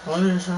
Ouais, ça.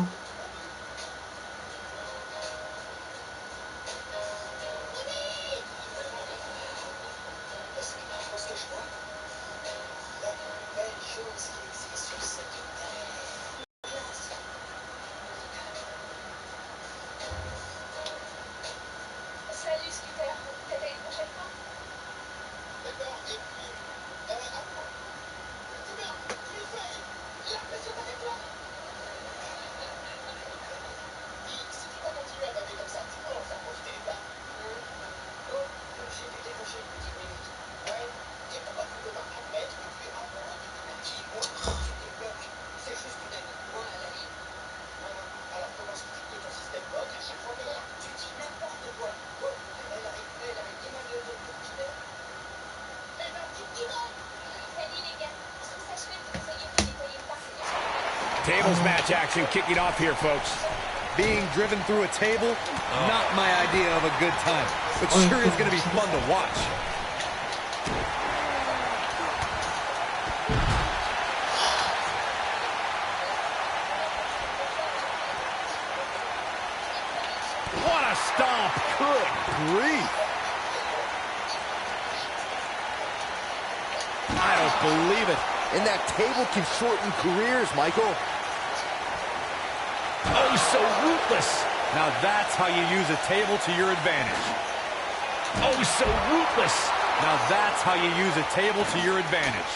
Tables match action kicking off here, folks. Being driven through a table, not my idea of a good time, but sure is going to be fun to watch. What a stomp. Good grief. I don't believe it. And that table can shorten careers, Michael. Oh, so ruthless. Now that's how you use a table to your advantage. Oh, so ruthless. Now that's how you use a table to your advantage.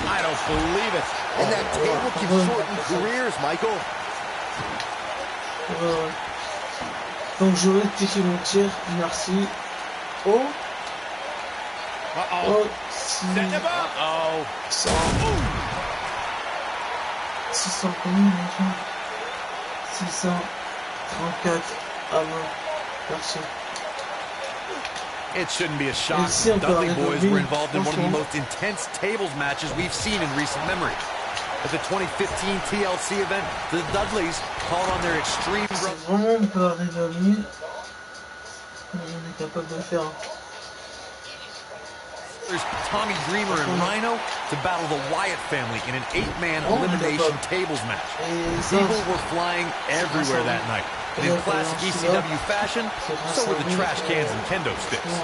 I don't believe it. And that table can shorten careers, Michael. Donc je vais rectifier mon tir, merci. Oh. Uh-oh. Oh, si. Uh-oh. 600 combien, 634 à 20. Merci. It shouldn't be a shock. The Dudley boys were involved in one of the most intense tables matches we've seen in recent memory. At the 2015 TLC event, the Dudleys called on their extreme brothers. Vraiment pas réveillé. On est capable de faire. Tommy Dreamer and Rhino to battle the Wyatt family in an 8-man elimination tables match. People were flying everywhere that night. And in classic ECW fashion, so were the trash cans and kendo sticks.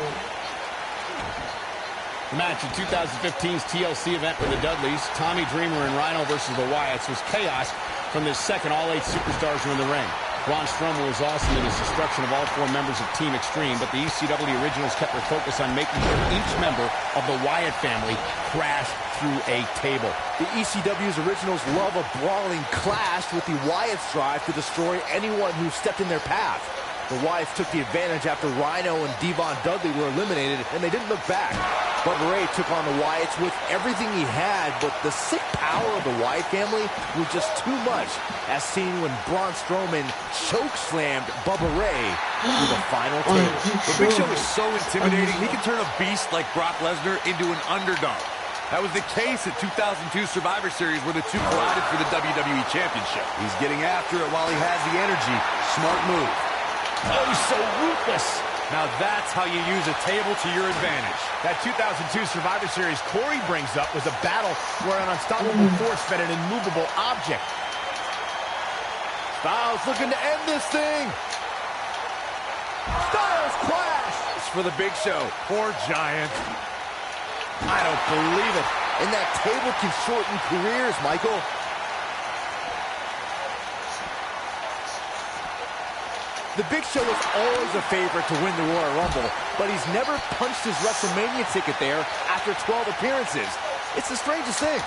The match in 2015's TLC event for the Dudleys, Tommy Dreamer and Rhino versus the Wyatts, was chaos from the second all 8 superstars were in the ring. Braun Strowman was awesome in his destruction of all 4 members of Team Extreme, but the ECW originals kept their focus on making sure each member of the Wyatt family crashed through a table. The ECW's originals love a brawling clash, with the Wyatts strive to destroy anyone who stepped in their path. The Wyatts took the advantage after Rhino and Devon Dudley were eliminated, and they didn't look back. Bubba Ray took on the Wyatts with everything he had, but the sick power of the Wyatt family was just too much, as seen when Braun Strowman choke-slammed Bubba Ray through the final table. The Big Show is so intimidating, he can turn a beast like Brock Lesnar into an underdog. That was the case at 2002 Survivor Series, where the two collided for the WWE Championship. He's getting after it while he has the energy. Smart move. Oh, so ruthless. Now that's how you use a table to your advantage. That 2002 Survivor Series Corey brings up was a battle where an unstoppable force met an immovable object. Styles looking to end this thing. Styles clash. It's for the Big Show. Poor Giant. I don't believe it. And that table can shorten careers, Michael. The Big Show is always a favorite to win the Royal Rumble, but he's never punched his WrestleMania ticket there after 12 appearances. It's the strangest thing.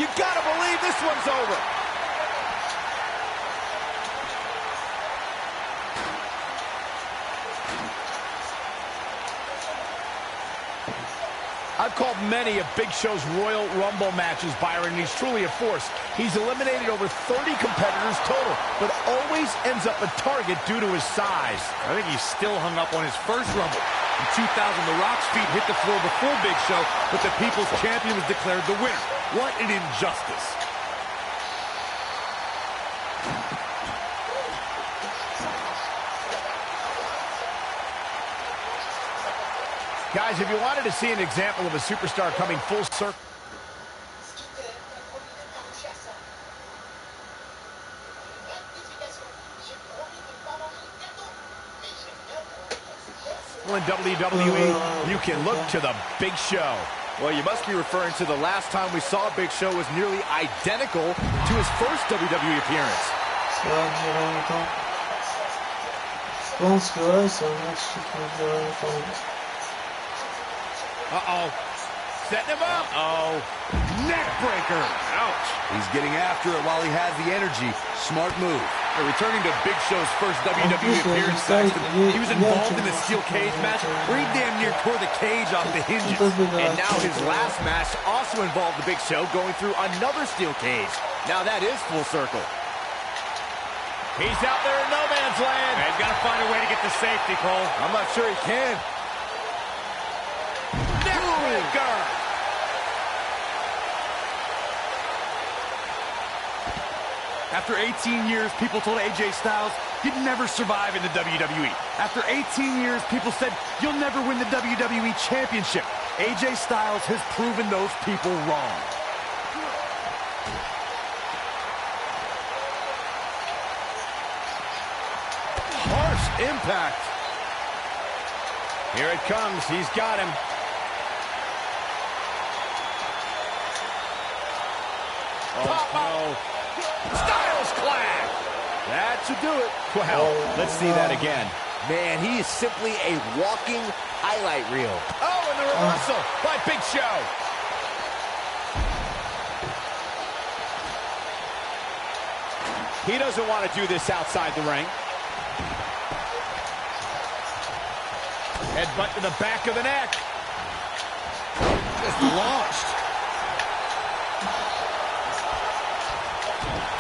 You gotta believe this one's over. I've called many of Big Show's Royal Rumble matches, Byron, and he's truly a force. He's eliminated over 30 competitors total, but always ends up a target due to his size. I think he's still hung up on his first Rumble. In 2000, The Rock's feet hit the floor before Big Show, but the People's Champion was declared the winner. What an injustice. Guys, if you wanted to see an example of a superstar coming full circle. In WWE, you can look to the Big Show. Well, you must be referring to the last time we saw Big Show was nearly identical to his first WWE appearance. Ça va durer longtemps. Je pense que ouais, c'est un match qui peut durer longtemps. Uh-oh. Setting him up. Uh-oh. Neck breaker. Ouch. He's getting after it while he has the energy. Smart move. Returning to Big Show's first WWE appearance, Saxton, he was involved in a steel cage match where he damn near tore the cage off the hinges. And now his last match also involved the Big Show going through another steel cage. Now that is full circle. He's out there in no man's land. He's got to find a way to get to safety, Cole. I'm not sure he can. Neckbreaker. After 18 years, people told AJ Styles he'd never survive in the WWE. After 18 years, people said you'll never win the WWE Championship. AJ Styles has proven those people wrong. Harsh impact. Here it comes. He's got him. Oh, no. Styles clash. That should do it. Well, let's see that again. Man, he is simply a walking highlight reel. Oh, and the reversal by Big Show. He doesn't want to do this outside the ring. Headbutt to the back of the neck. Just launched.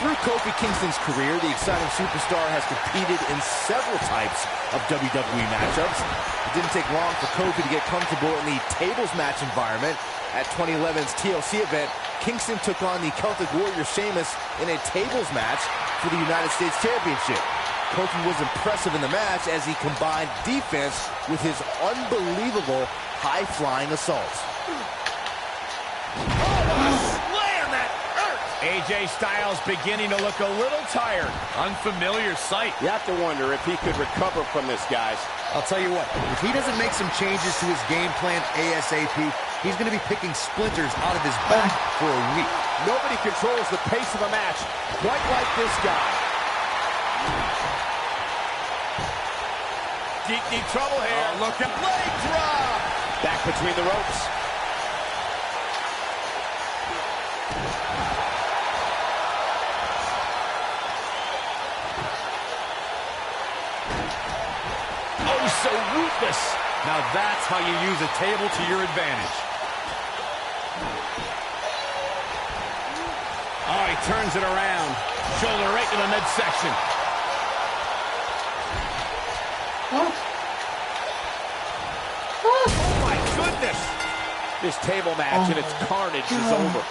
Through Kofi Kingston's career, the exciting superstar has competed in several types of WWE matchups. It didn't take long for Kofi to get comfortable in the tables match environment. At 2011's TLC event, Kingston took on the Celtic Warrior Sheamus in a tables match for the United States Championship. Kofi was impressive in the match as he combined defense with his unbelievable high-flying assaults. AJ Styles beginning to look a little tired. Unfamiliar sight. You have to wonder if he could recover from this, guys. I'll tell you what, if he doesn't make some changes to his game plan ASAP, he's going to be picking splinters out of his back for a week. Nobody controls the pace of a match quite like this guy. Deep trouble here. Oh, look at leg drop. Back between the ropes. So ruthless. Now that's how you use a table to your advantage. Oh, he turns it around. Shoulder right to the midsection. What? Oh my goodness. This table match and its carnage is over.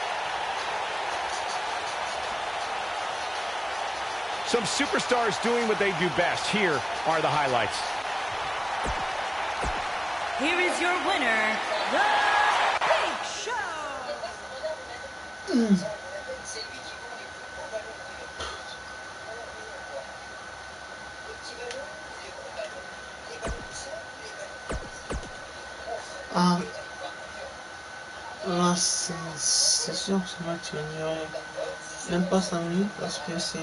Some superstars doing what they do best. Here are the highlights. Here is your winner, The Big Show. Là, c'est sûr que ce match va durer même pas 5 minutes parce que c'est...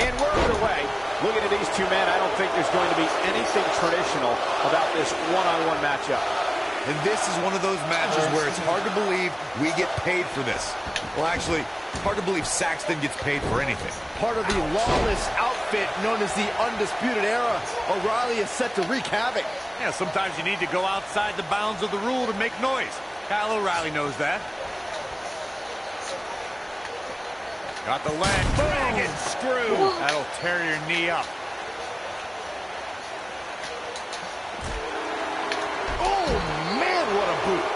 And we're underway. Looking at these two men, I don't think there's going to be anything traditional about this one-on-one matchup. And this is one of those matches where it's hard to believe we get paid for this. Well, actually, hard to believe Saxton gets paid for anything. Part of the lawless outfit known as the Undisputed Era, O'Reilly is set to wreak havoc. Yeah, sometimes you need to go outside the bounds of the rule to make noise. Kyle O'Reilly knows that. Got the leg. Dragon screw. That'll tear your knee up. Oh, man, what a boot.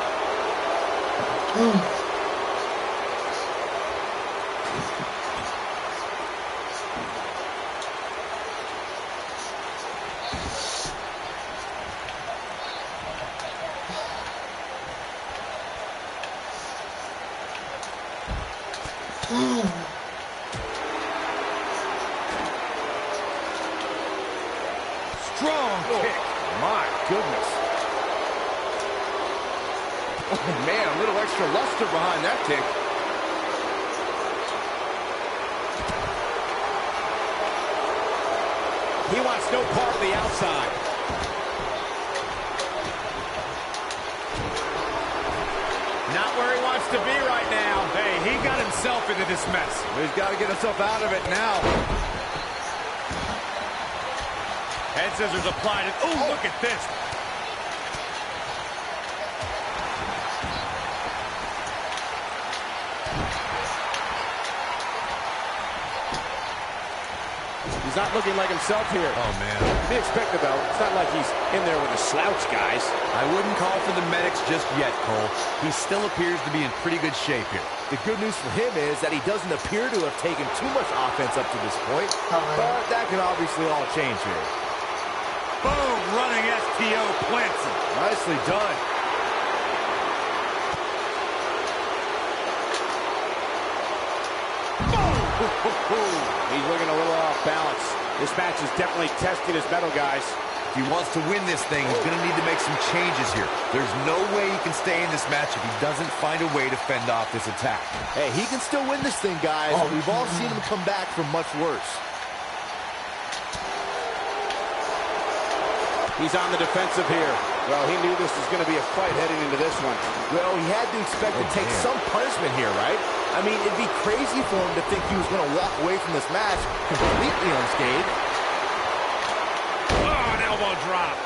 Strong kick. My goodness. Oh, man, a little extra luster behind that kick. He wants no part of the outside. Not where he wants to be right now. Hey, he got himself into this mess. He's got to get himself out of it now. Head scissors applied. And, oh, look at this. He's not looking like himself here. Oh, man. To be expected, though. It's not like he's in there with a slouch, guys. I wouldn't call for the medics just yet, Cole. He still appears to be in pretty good shape here. The good news for him is that he doesn't appear to have taken too much offense up to this point. But that can obviously all change here. Boom! Running STO plants him. Nicely done. He's looking a little off balance. This match is definitely testing his mettle, guys. If he wants to win this thing, he's going to need to make some changes here. There's no way he can stay in this match if he doesn't find a way to fend off this attack. Hey, he can still win this thing, guys. We've all seen him come back from much worse. He's on the defensive here. Well, he knew this was going to be a fight heading into this one. Well, he had to expect to take some punishment here, right? I mean, it'd be crazy for him to think he was going to walk away from this match completely unscathed. Oh, an elbow drop.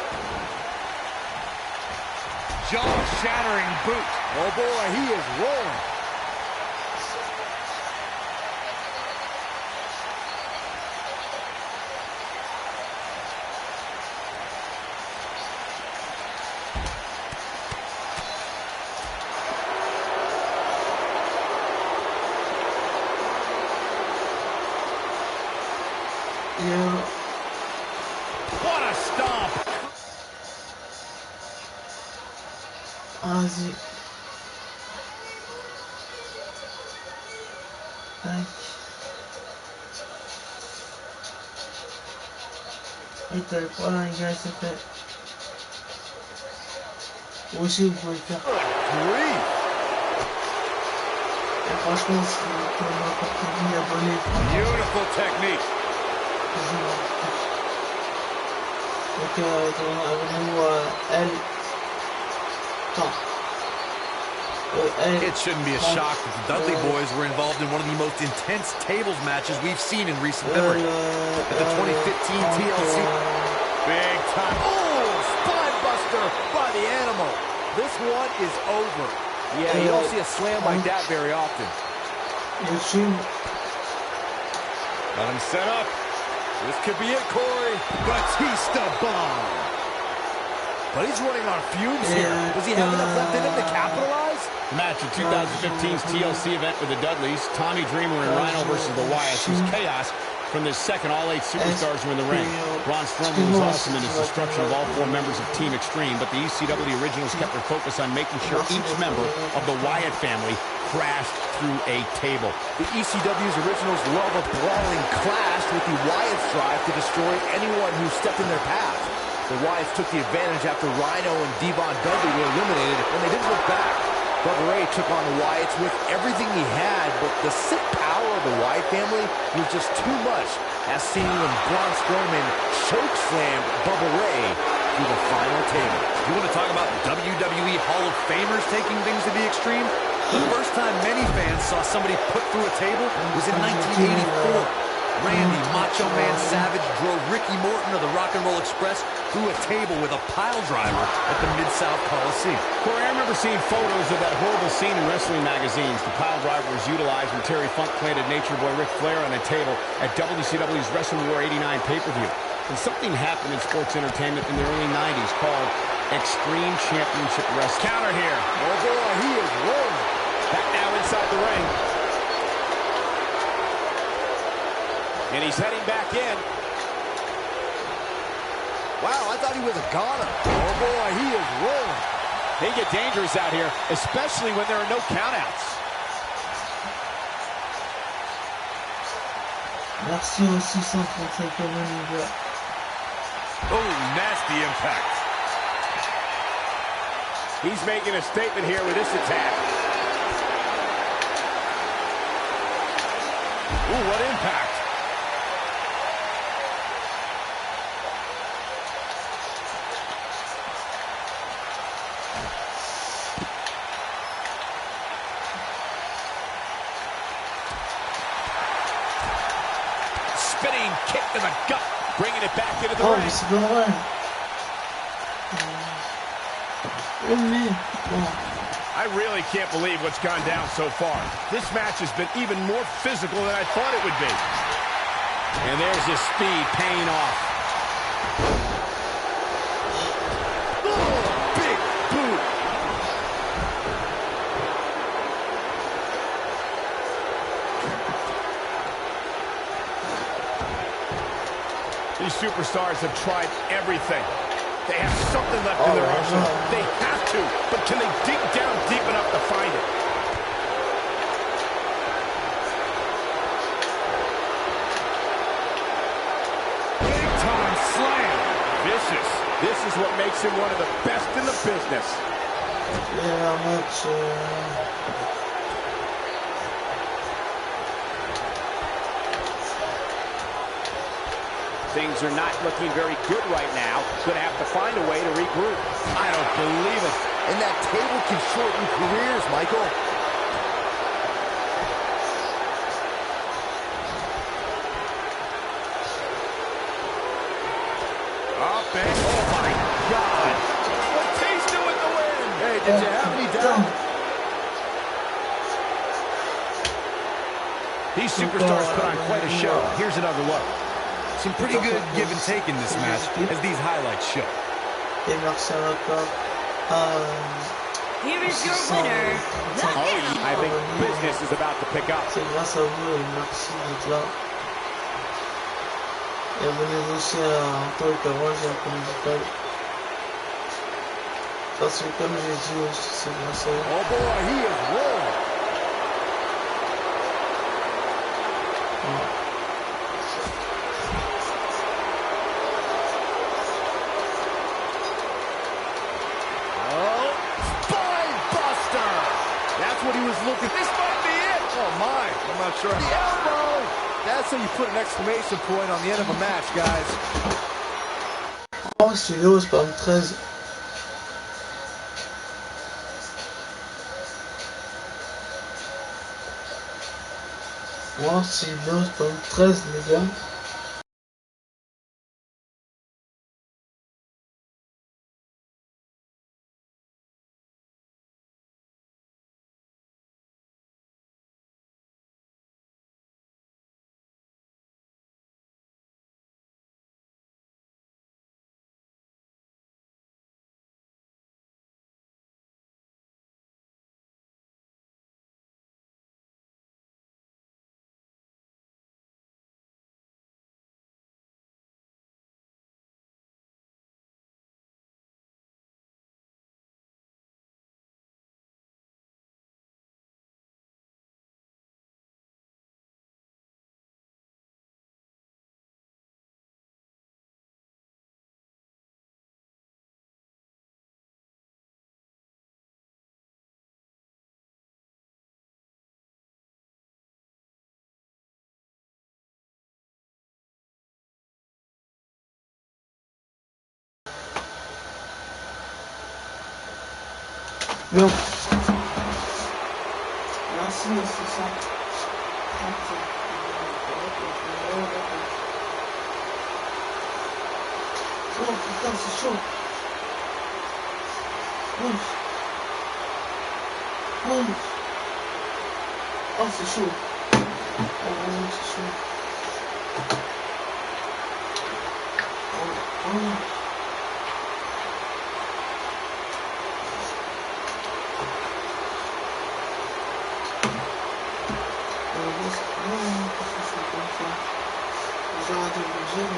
Jaw-shattering boot. Oh, boy, he is rolling. Yeah. What a stomp. Vas-y. Tac. Et t'as quoi là, les gars, c'est fait. Vous aussi, vous pouvez le faire. Oui. Et franchement, si vous m'avez pas dit, abonnez. Beautiful technique. Donc, abonnez-vous à elle. Attends. It shouldn't be a shock that the Dudley boys were involved in one of the most intense tables matches we've seen in recent memory. At the 2015 TLC. Big time. Oh, spine buster by the animal. This one is over. Yeah, you don't see a slam like that very often. YouTube. Let him set up. This could be it, Corey. Batista bomb. But he's running on fumes here. Does he have enough left in him to capitalize? Match at 2015's TLC event with the Dudleys. Tommy Dreamer and Rhino versus the Wyatts was chaos from this second. All 8 superstars were in the ring. Braun Strowman was awesome in his destruction of all 4 members of Team Extreme, but the ECW originals kept their focus on making sure each member of the Wyatt family crashed through a table. The ECW's originals love a brawling clash with the Wyatts drive to destroy anyone who stepped in their path. The Wyatts took the advantage after Rhino and Devon Dudley were eliminated, and they didn't look back. Bubba Ray took on the Wyatts with everything he had, but the sick power of the Wyatt family was just too much, as seen when Braun Strowman chokeslammed Bubba Ray through the final table. You want to talk about WWE Hall of Famers taking things to the extreme? The first time many fans saw somebody put through a table was in 1984. Randy Macho Man Savage drove Ricky Morton of the Rock and Roll Express through a table with a pile driver at the Mid-South Coliseum. Corey, I remember seeing photos of that horrible scene in wrestling magazines. The pile driver was utilized when Terry Funk planted Nature Boy Ric Flair on a table at WCW's Wrestling War 89 pay-per-view. And something happened in sports entertainment in the early 90s called Extreme Championship Wrestling. Counter here. Oh boy, he is rolling. Back now inside the ring. And he's heading back in. Wow, I thought he was a goner. Oh, boy, he is rolling. They get dangerous out here, especially when there are no countouts. Merci aux 635 abonnés. Oh, nasty impact. He's making a statement here with this attack. Ooh, what impact. Spinning kick to the gut, bringing it back into the Oh, ring. mais c'est pas vrai. Oh, mais bon. I really can't believe what's gone down so far. This match has been even more physical than I thought it would be. And there's his speed paying off. Oh, big boot. These superstars have tried everything. They have something left in their arsenal. They have to, but can they dig down deep enough to find it? Big time slam. Vicious. This is what makes him one of the best in the business. Yeah, much. Things are not looking very good right now. Going to have to find a way to regroup. I don't believe it. And that table can shorten careers, Michael. Up and oh my God! Batista with the win. Hey, did you have any doubt? These superstars put on quite a show. Here's another look. Some pretty good give and take in this match, as these highlights show. Et merci encore. Here is your winner, the I think business is about to pick up. C'est grâce à vous et merci d'être là. Et abonnez-vous aussi à Antoine Caron, j'ai un peu musical. Parce que comme j'ai dit aussi, c'est grâce à vous. Oh, boy, he is rolling. That's what he was looking. This might be it. Oh, my. I'm not sure. The elbow. That's how you put an exclamation point on the end of a match, guys. Oh, cette vidéo, c'est pas une 13. Oh, cette vidéo, c'est pas une 13, les gars. Bien. Merci, c'est ça. Oh putain, c'est chaud. Ouf. Ouf. Oh, c'est chaud. Oh, c'est chaud. Oh, oh. J'ai arrêté de le dire.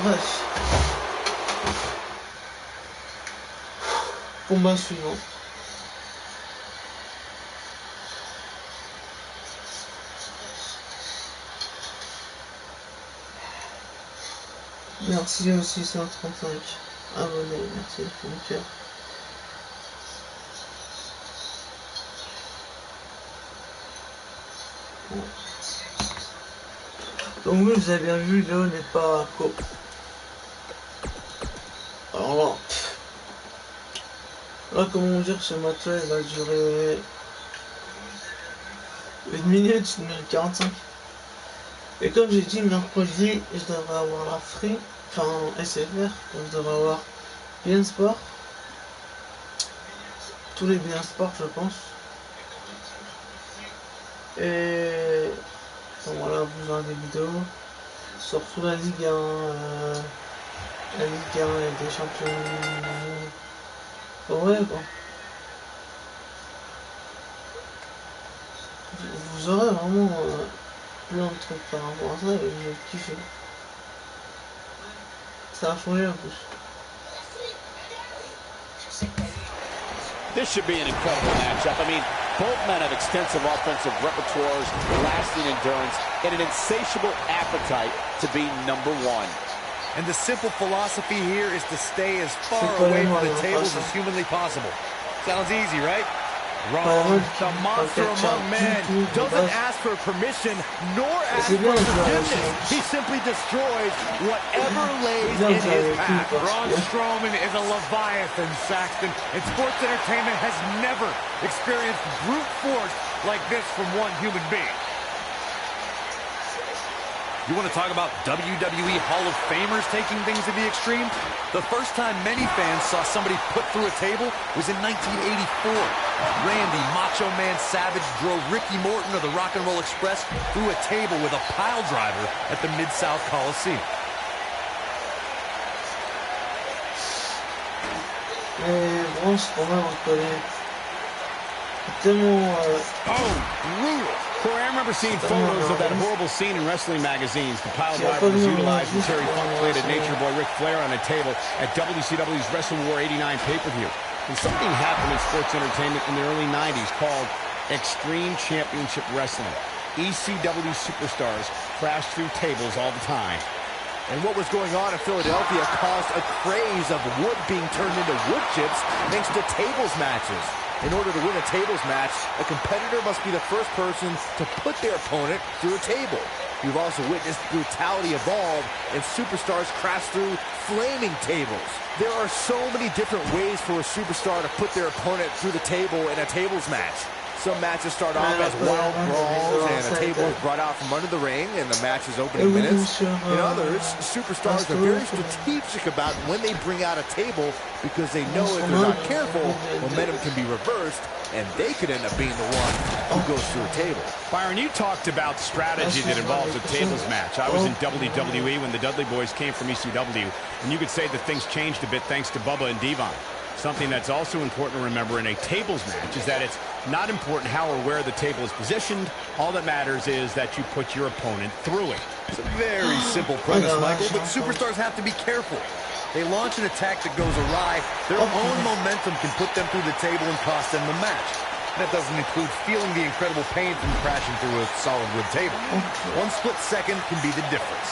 Bref. Combat suivant. Merci aux 635 abonnés, merci le cœur. Donc oui, vous avez bien vu, Léo n'est pas co. Alors là, comment dire, ce match-là, il va durer 1 minute, 1 minute 45. Et comme j'ai dit, mercredi, je devrais avoir la free, enfin SFR, donc je devrais avoir bien sport. Tous les bien sport, je pense. Et donc voilà, vous aurez des vidéos. Surtout la Ligue 1, la Ligue 1 et des champions. Ouais, quoi. Vous aurez vraiment plein de trucs par rapport à ça et je kiffe. Ça a changé en plus. This should be an incredible matchup. I mean, both men have extensive offensive repertoires, lasting endurance, and an insatiable appetite to be number one. And the simple philosophy here is to stay as far away from the tables as humanly possible. Sounds easy, right? Wrong. The monster among men doesn't ask for permission nor ask for forgiveness. He simply destroys whatever lays in his path. Braun Strowman is a Leviathan, Saxton, and sports entertainment has never experienced brute force like this from one human being. You want to talk about WWE Hall of Famers taking things to the extreme? The first time many fans saw somebody put through a table was in 1984. Randy Macho Man Savage drove Ricky Morton of the Rock and Roll Express through a table with a pile driver at the Mid-South Coliseum. Braun Strowman, on connaît tellement. Oh, brutal. Corey, I remember seeing photos of that horrible scene in wrestling magazines. The pile driver was utilized when Terry Funk created Nature Boy Ric Flair on a table at WCW's Wrestle War 89 pay-per-view. And something happened in sports entertainment in the early 90s called Extreme Championship Wrestling. ECW superstars crashed through tables all the time. And what was going on in Philadelphia caused a craze of wood being turned into wood chips thanks to tables matches. In order to win a tables match, a competitor must be the first person to put their opponent through a table. You've also witnessed brutality evolve and superstars crash through flaming tables. There are so many different ways for a superstar to put their opponent through the table in a tables match. Some matches start off as wild brawls and a table is brought out from under the ring and the match is opening minutes. In others, superstars are very strategic about when they bring out a table because they know if they're not careful, momentum can be reversed and they could end up being the one who goes through a table. Byron, you talked about strategy that involves a tables match. I was in WWE when the Dudley Boys came from ECW, and you could say that things changed a bit thanks to Bubba and Devon. Something that's also important to remember in a tables match is that it's not important how or where the table is positioned. All that matters is that you put your opponent through it. It's a very simple premise, Michael, but superstars have to be careful. They launch an attack that goes awry. Their own momentum can put them through the table and cost them the match. That doesn't include feeling the incredible pain from crashing through a solid wood table. One split second can be the difference.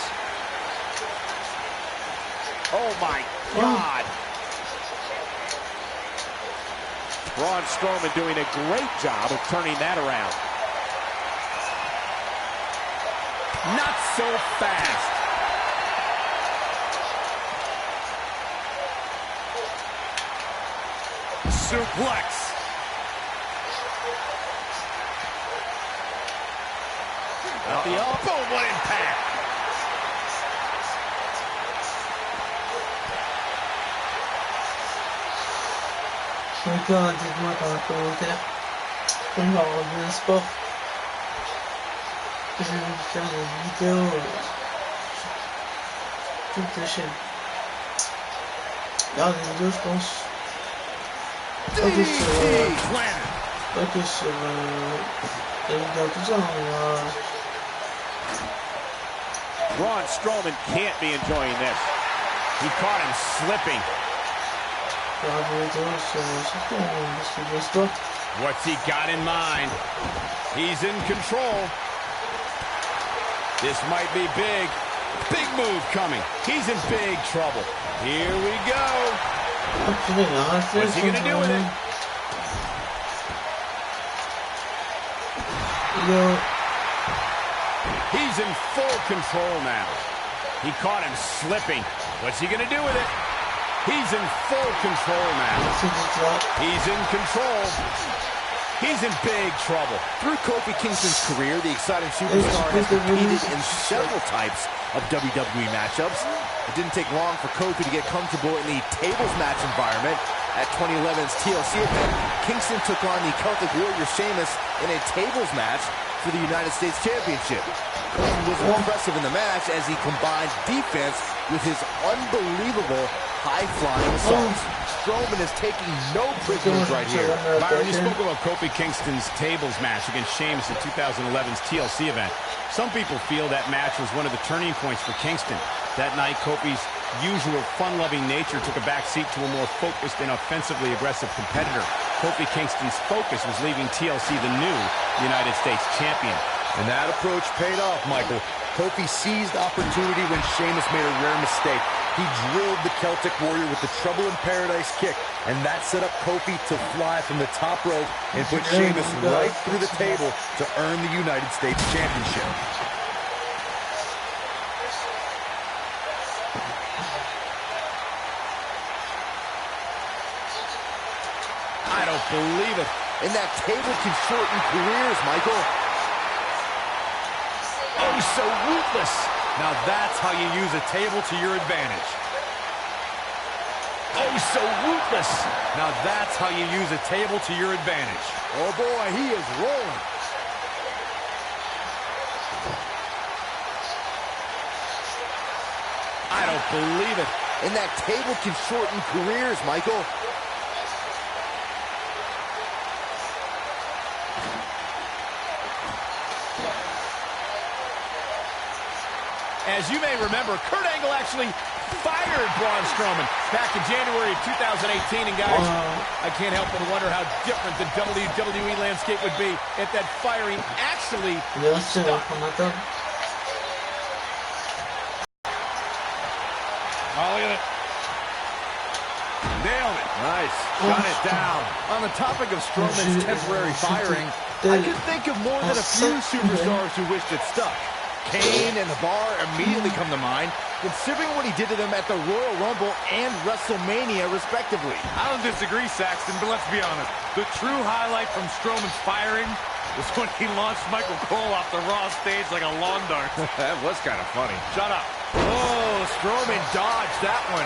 Oh my God! Braun Strowman doing a great job of turning that around. Not so fast. Suplex. At the elbow, what impact! Encore, dites-moi dans les commentaires. On va revenir au sport. Je vais faire des vidéos sur toutes les chaînes. Là, des vidéos, je pense. Pas que sur la vidéo, tout ça. Braun Strowman can't be enjoying this. He caught him slipping. What's he got in mind? He's in control. This might be big. Big move coming. He's in big trouble. Here we go. What's he going to do with it? He's in full control now. He caught him slipping. What's he going to do with it? He's in full control now. He's in control. He's in big trouble. Through Kofi Kingston's career, the exciting superstar has competed in several types of WWE matchups. It didn't take long for Kofi to get comfortable in the tables match environment. At 2011's TLC event, Kingston took on the Celtic Warrior Sheamus in a tables match for the United States Championship. Kofi was impressive in the match as he combined defense with his unbelievable high-flying assaults. Strowman is taking no prisoners right here. Byron, you spoke about Kofi Kingston's tables match against Sheamus at 2011's TLC event. Some people feel that match was one of the turning points for Kingston. That night, Kofi's usual fun-loving nature took a backseat to a more focused and offensively aggressive competitor. Kofi Kingston's focus was leaving TLC the new United States champion. And that approach paid off, Michael. Kofi seized opportunity when Sheamus made a rare mistake. He drilled the Celtic Warrior with the Trouble in Paradise kick, and that set up Kofi to fly from the top rope and put Sheamus right through the table to earn the United States Championship. I don't believe it. And that table can shorten careers, Michael. Oh, he's so ruthless. Now that's how you use a table to your advantage. Oh, he's so ruthless. Now that's how you use a table to your advantage. Oh boy, he is rolling. I don't believe it. And that table can shorten careers, Michael. As you may remember, Kurt Angle actually fired Braun Strowman back in January of 2018. And guys, I can't help but wonder how different the WWE landscape would be if that firing actually stuck. Oh, look at it. Nailed it. Nice. Shot it down. On the topic of Strowman's temporary firing, I can think of more than a few superstars who wished it stuck. Kane and The Bar immediately come to mind, considering what he did to them at the Royal Rumble and WrestleMania, respectively. I don't disagree, Saxton, but let's be honest. The true highlight from Strowman's firing was when he launched Michael Cole off the Raw stage like a lawn dart. That was kind of funny. Shut up. Oh, Strowman dodged that one.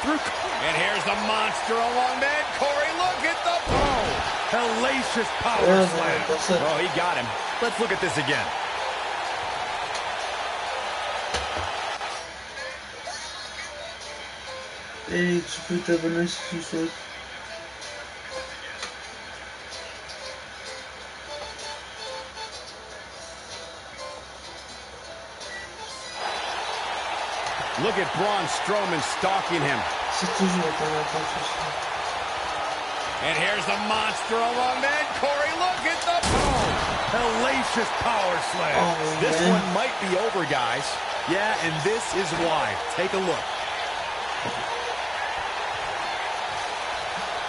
And here's the monster along that. Corey, look at the pole. Hellacious power slam. Oh, he got him. Let's look at this again. Et tu peux t'abonner si tu souhaites. Look at Braun Strowman stalking him. C'est toujours dans la confusion. And here's the monster along that. Corey, look at the pole. Hellacious power slam. Oh, This man. one might be over, guys. Yeah, and this is why. Take a look.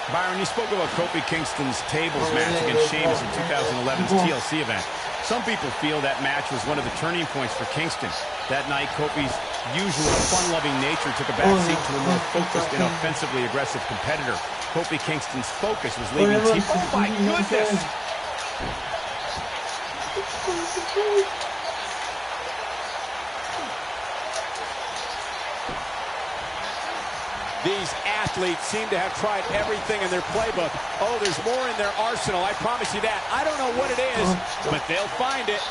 Byron, you spoke about Kofi Kingston's tables match against Sheamus in 2011's TLC event. Some people feel that match was one of the turning points for Kingston. That night, Kofi's usual fun-loving nature took a backseat to a more focused and offensively aggressive competitor. Kofi Kingston's focus was leaving team. Oh my goodness! These athletes seem to have tried everything in their playbook. Oh, there's more in their arsenal, I promise you that. I don't know what it is, but they'll find it.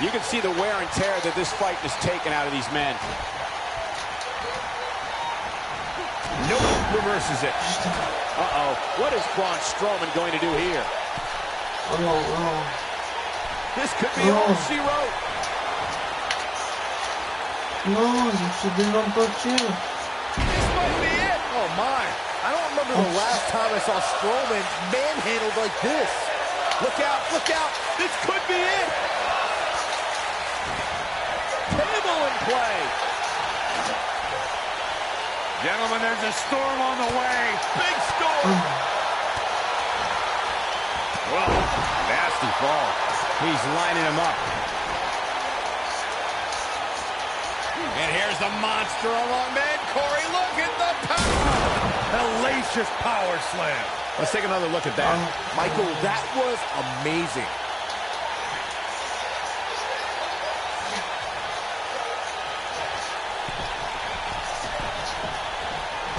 You can see the wear and tear that this fight has taken out of these men. Nope, reverses it. Uh-oh, what is Braun Strowman going to do here? Oh. This could be all she wrote. Non, je me suis donné en peinture. This might be it. Oh, my. I don't remember the last time I saw Strowman manhandled like this. Look out, look out. This could be it. Table in play. Gentlemen, there's a storm on the way. Big storm. Whoa, nasty fall. He's lining him up. And here's the monster among men. Corey, look at the power. Hellacious power slam. Let's take another look at that. Michael, that was amazing.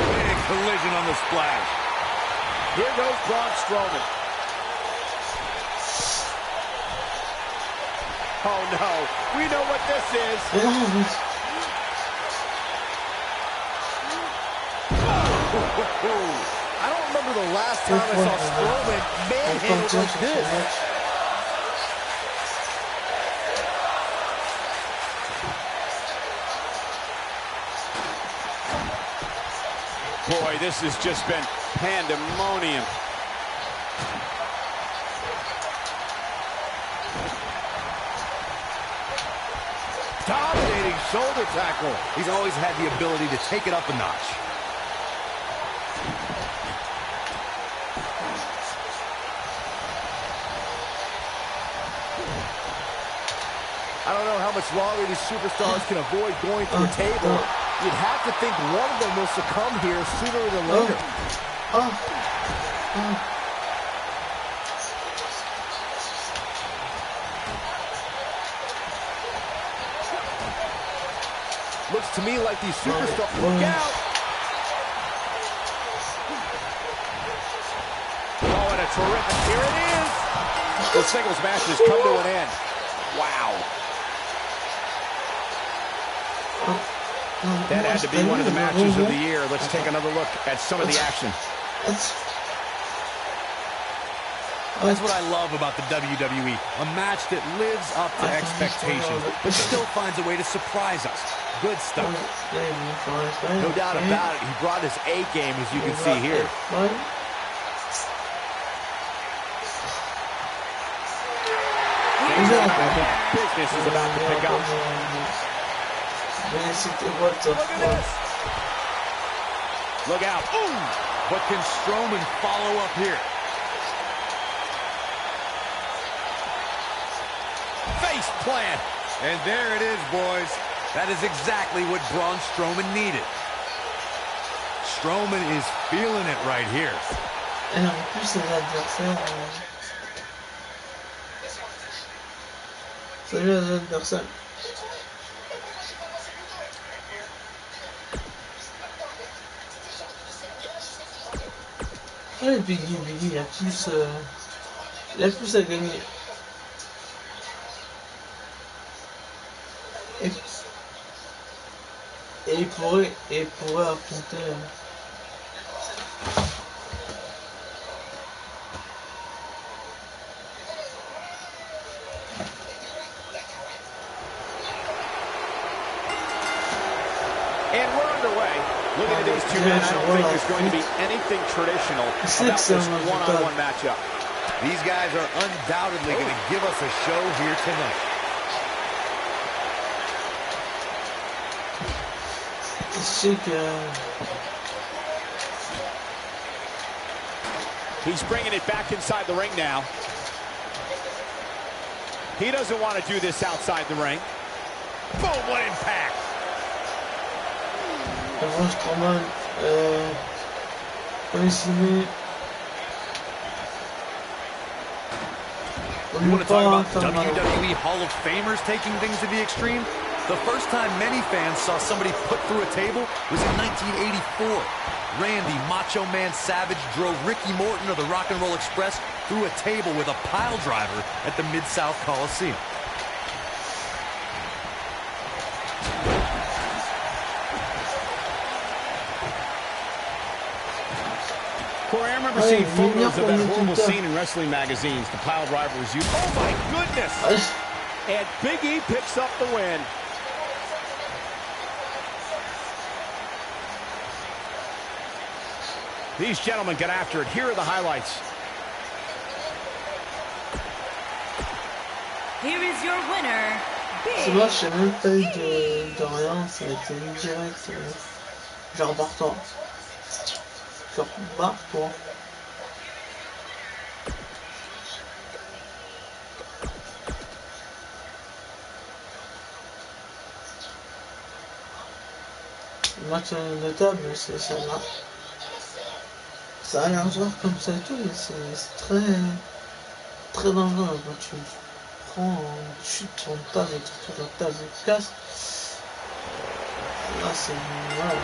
Big collision on the splash. Here goes Braun Strowman. Oh, no. We know what this is. I don't remember the last time I saw Strowman manhandled like this. Boy, this has just been pandemonium. Dominating shoulder tackle. He's always had the ability to take it up a notch. I don't know how much longer these superstars can avoid going through a table. You'd have to think one of them will succumb here sooner than later. Looks to me like these superstars... Look out! Oh, and a terrific... Here it is! The singles match has come to an end. Wow. That had to be one of the matches of the year. Let's take another look at some of the action. That's what I love about the WWE. A match that lives up to expectations, but still finds a way to surprise us. Good stuff. No doubt about it. He brought his A game, as you can see here. Business is about to pick up. Look out. Ooh. But can Strowman follow up here? Face plant. And there it is, boys. That is exactly what Braun Strowman needed. Strowman is feeling it right here. Et en plus, ses adversaires... Salut les adversaires. Ouais, Biggie, il a plus à gagner. Et il pourrait affronter... And we're underway. Looking at these two men, I don't think there's going to be anything traditional about this one-on-one matchup. These guys are undoubtedly going to give us a show here tonight. He's bringing it back inside the ring now. He doesn't want to do this outside the ring. Boom, what impact. Strowman, You want to talk about WWE Hall of Famers taking things to the extreme? The first time many fans saw somebody put through a table was in 1984. Randy Macho Man Savage drove Ricky Morton of the Rock and Roll Express through a table with a pile driver at the Mid-South Coliseum. Corey, I remember Ouais, seeing il est bien photos pour of that le horrible Twitter. scene in wrestling magazines. The pile driver was used. Oh my goodness! And Big E picks up the win. These gentlemen get after it. Here are the highlights. Here is your winner, C'est Big moi, je sais même pas eu de rien, ça a été direct. Genre, barre-toi. Genre, barre-toi. Match de table, c'est ça là. Ça a l'air joueur comme ça et tout, mais c'est très dangereux. Quand tu prends, tu tournes table et tu tournes la table et tu casses. Là, c'est voilà.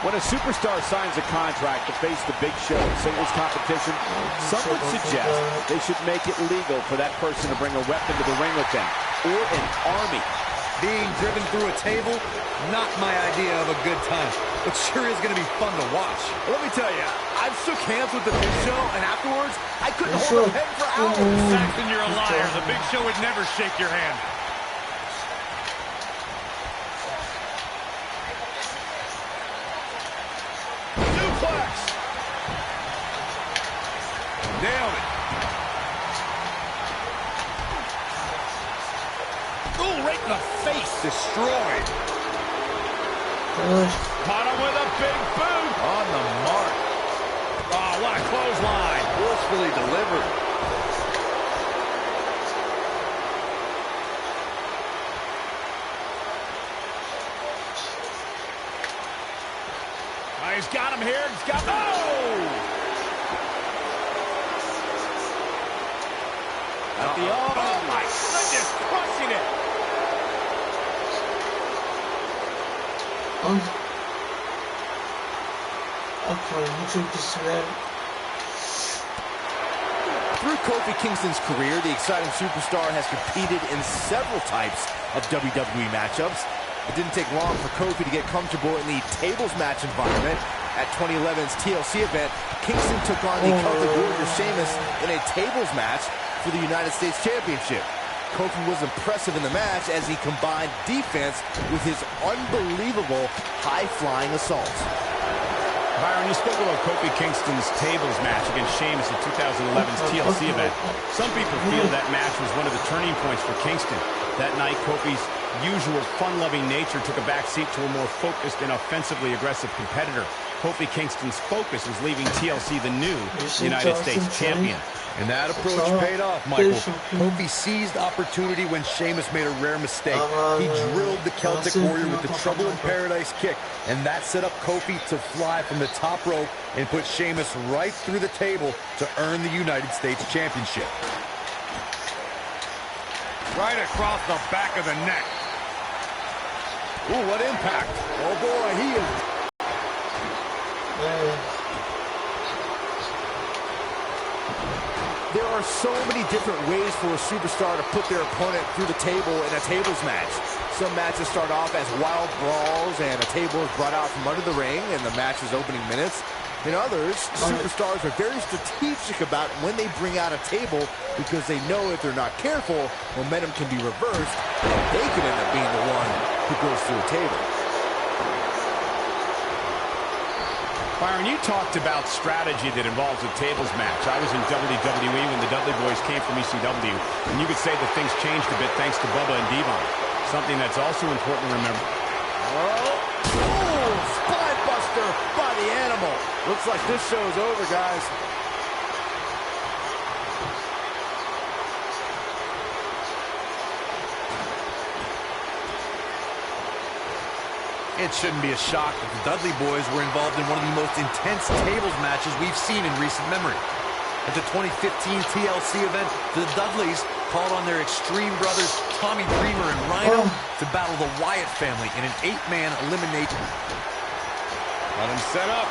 When a superstar signs a contract to face the Big Show in singles competition, some would suggest they should make it legal for that person to bring a weapon to the ring with them, or an army. Being driven through a table, not my idea of a good time, but sure is going to be fun to watch. Let me tell you, I've shook hands with the Big Show, and afterwards, I couldn't hold a pen for hours. Saxton, you're a liar. The Big Show would never shake your hand. Suplex! Nailed it. Ooh, right in the face. Destroyed. Caught him with a big boot. On the mark. Oh, what a clothesline. Forcefully delivered. Oh, he's got him here. He's got. Oh! At the oh my goodness, crushing it. Through Kofi Kingston's career, the exciting superstar has competed in several types of WWE matchups. It didn't take long for Kofi to get comfortable in the tables match environment. At 2011's TLC event, Kingston took on the Celtic Warrior Sheamus in a tables match for the United States Championship. Kofi was impressive in the match as he combined defense with his unbelievable high-flying assaults. Byron, you spoke about Kofi Kingston's tables match against Sheamus at 2011's TLC event. Some people feel that match was one of the turning points for Kingston. That night, Kofi's usual fun-loving nature took a backseat to a more focused and offensively aggressive competitor. Kofi Kingston's focus was leaving TLC the new United States champion. And that approach paid off, Michael. Kofi seized opportunity when Sheamus made a rare mistake. He drilled the Celtic Warrior with the Trouble in Paradise kick, and that set up Kofi to fly from the top rope and put Sheamus right through the table to earn the United States Championship. Right across the back of the neck. Ooh, what impact. Oh boy, he is... There are so many different ways for a superstar to put their opponent through the table in a tables match. Some matches start off as wild brawls and a table is brought out from under the ring in the match's opening minutes. In others, superstars are very strategic about when they bring out a table because they know if they're not careful, momentum can be reversed and they could end up being the one who goes through a table. Byron, you talked about strategy that involves a tables match. I was in WWE when the Dudley Boys came from ECW, and you could say that things changed a bit thanks to Bubba and Devon. Something that's also important to remember. Oh, spine buster by the animal. Looks like this show's over, guys. It shouldn't be a shock that the Dudley Boys were involved in one of the most intense tables matches we've seen in recent memory. At the 2015 TLC event, the Dudleys called on their Extreme brothers Tommy Dreamer and Rhino to battle the Wyatt family in an 8-man elimination. Let him set up.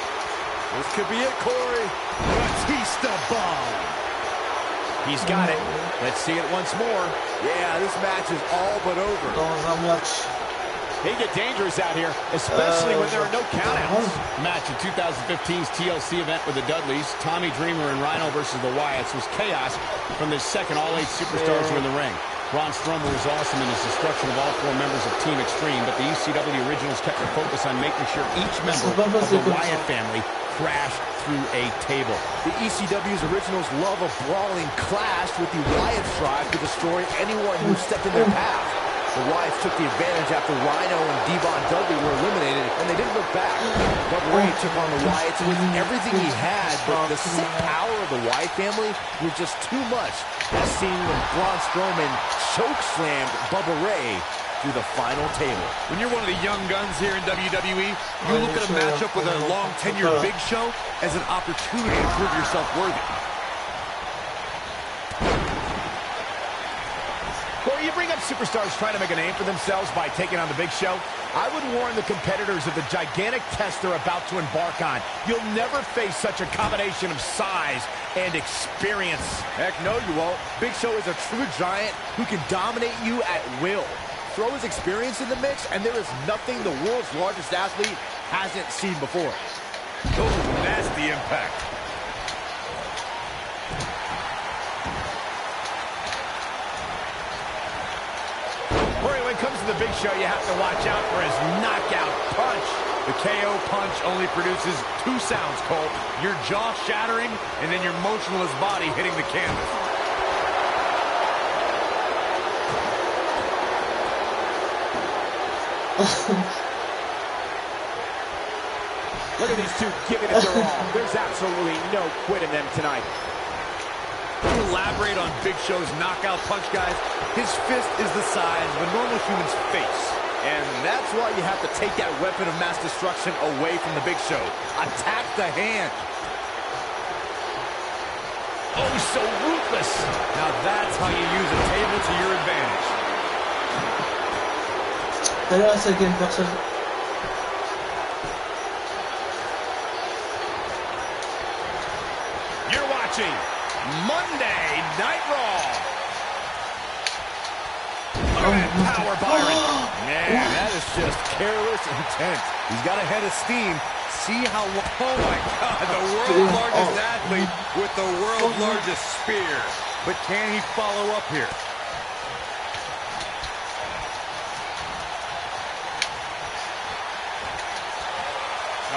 This could be it, Corey. Batista bomb. He's got it. Let's see it once more. Yeah, this match is all but over. They get dangerous out here, especially when there are no countouts. Match in 2015's TLC event with the Dudleys, Tommy Dreamer and Rhino versus the Wyatts, was chaos from the second all 8 superstars were in the ring. Braun Strowman was awesome in his destruction of all 4 members of Team Extreme, but the ECW originals kept their focus on making sure each member of the Wyatt family crashed through a table. The ECW's originals love a brawling clash with the Wyatt tribe to destroy anyone who stepped in their path. The Wyatts took the advantage after Rhino and Devon Dudley were eliminated, and they didn't look back. Bubba Ray took on the Wyatts with everything he had, but the sick power of the Wyatt family was just too much, as seen when Braun Strowman chokeslammed Bubba Ray through the final table. When you're one of the young guns here in WWE, you look at a matchup with a long-tenured Big Show as an opportunity to prove yourself worthy. Well, you bring up superstars trying to make a name for themselves by taking on the Big Show. I would warn the competitors of the gigantic test they're about to embark on. You'll never face such a combination of size and experience. Heck no, you won't. Big Show is a true giant who can dominate you at will. Throw his experience in the mix, and there is nothing the world's largest athlete hasn't seen before. Oh, nasty impact. When it comes to the Big Show, you have to watch out for his knockout punch. The KO punch only produces 2 sounds, Cole. Your jaw shattering, and then your motionless body hitting the canvas. Look at these two giving it their all. There's absolutely no quitting them tonight. Elaborate on Big Show's knockout punch, guys. His fist is the size of a normal human's face. And that's why you have to take that weapon of mass destruction away from the Big Show. Attack the hand. Oh, so ruthless. Now that's how you use a table to your advantage. D'ailleurs, c'est quelle personne? You're watching Monday Night Raw. Look at that power, Byron. Man, that is just careless intent. He's got a head of steam. See how long, oh my God, the world's largest athlete with the world's largest spear. But can he follow up here?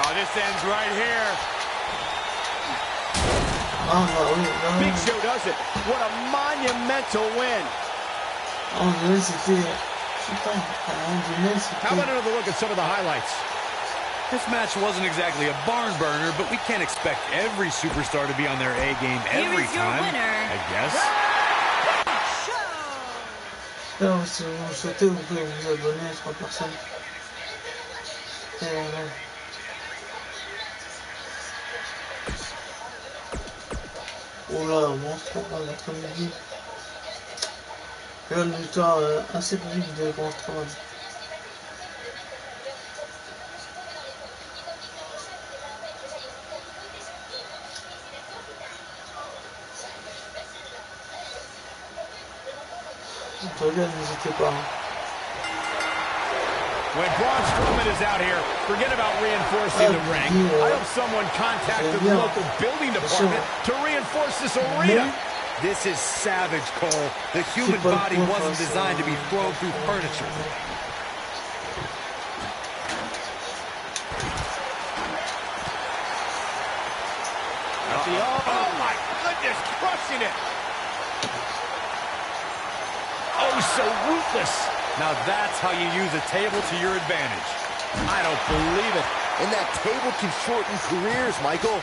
Oh, this ends right here. Big Show does it. What a monumental win. How about another look at some of the highlights? This match wasn't exactly a barn burner, but we can't expect every superstar to be on their A game every time, I guess. Alors, si vous le souhaitez, vous pouvez vous abonner à 3 personnes. Oh là, monstre à l'après-midi. Là, une victoire assez publique de Braun Strowman. Regarde, n'hésitez pas. When Braun Strowman is out here, forget about reinforcing the ring. I hope someone contacted the local building department to reinforce this arena. This is savage, Cole. The human body wasn't designed to be thrown through furniture. Oh my goodness, crushing it. Oh, so ruthless. Now that's how you use a table to your advantage. I don't believe it. And that table can shorten careers, Michael.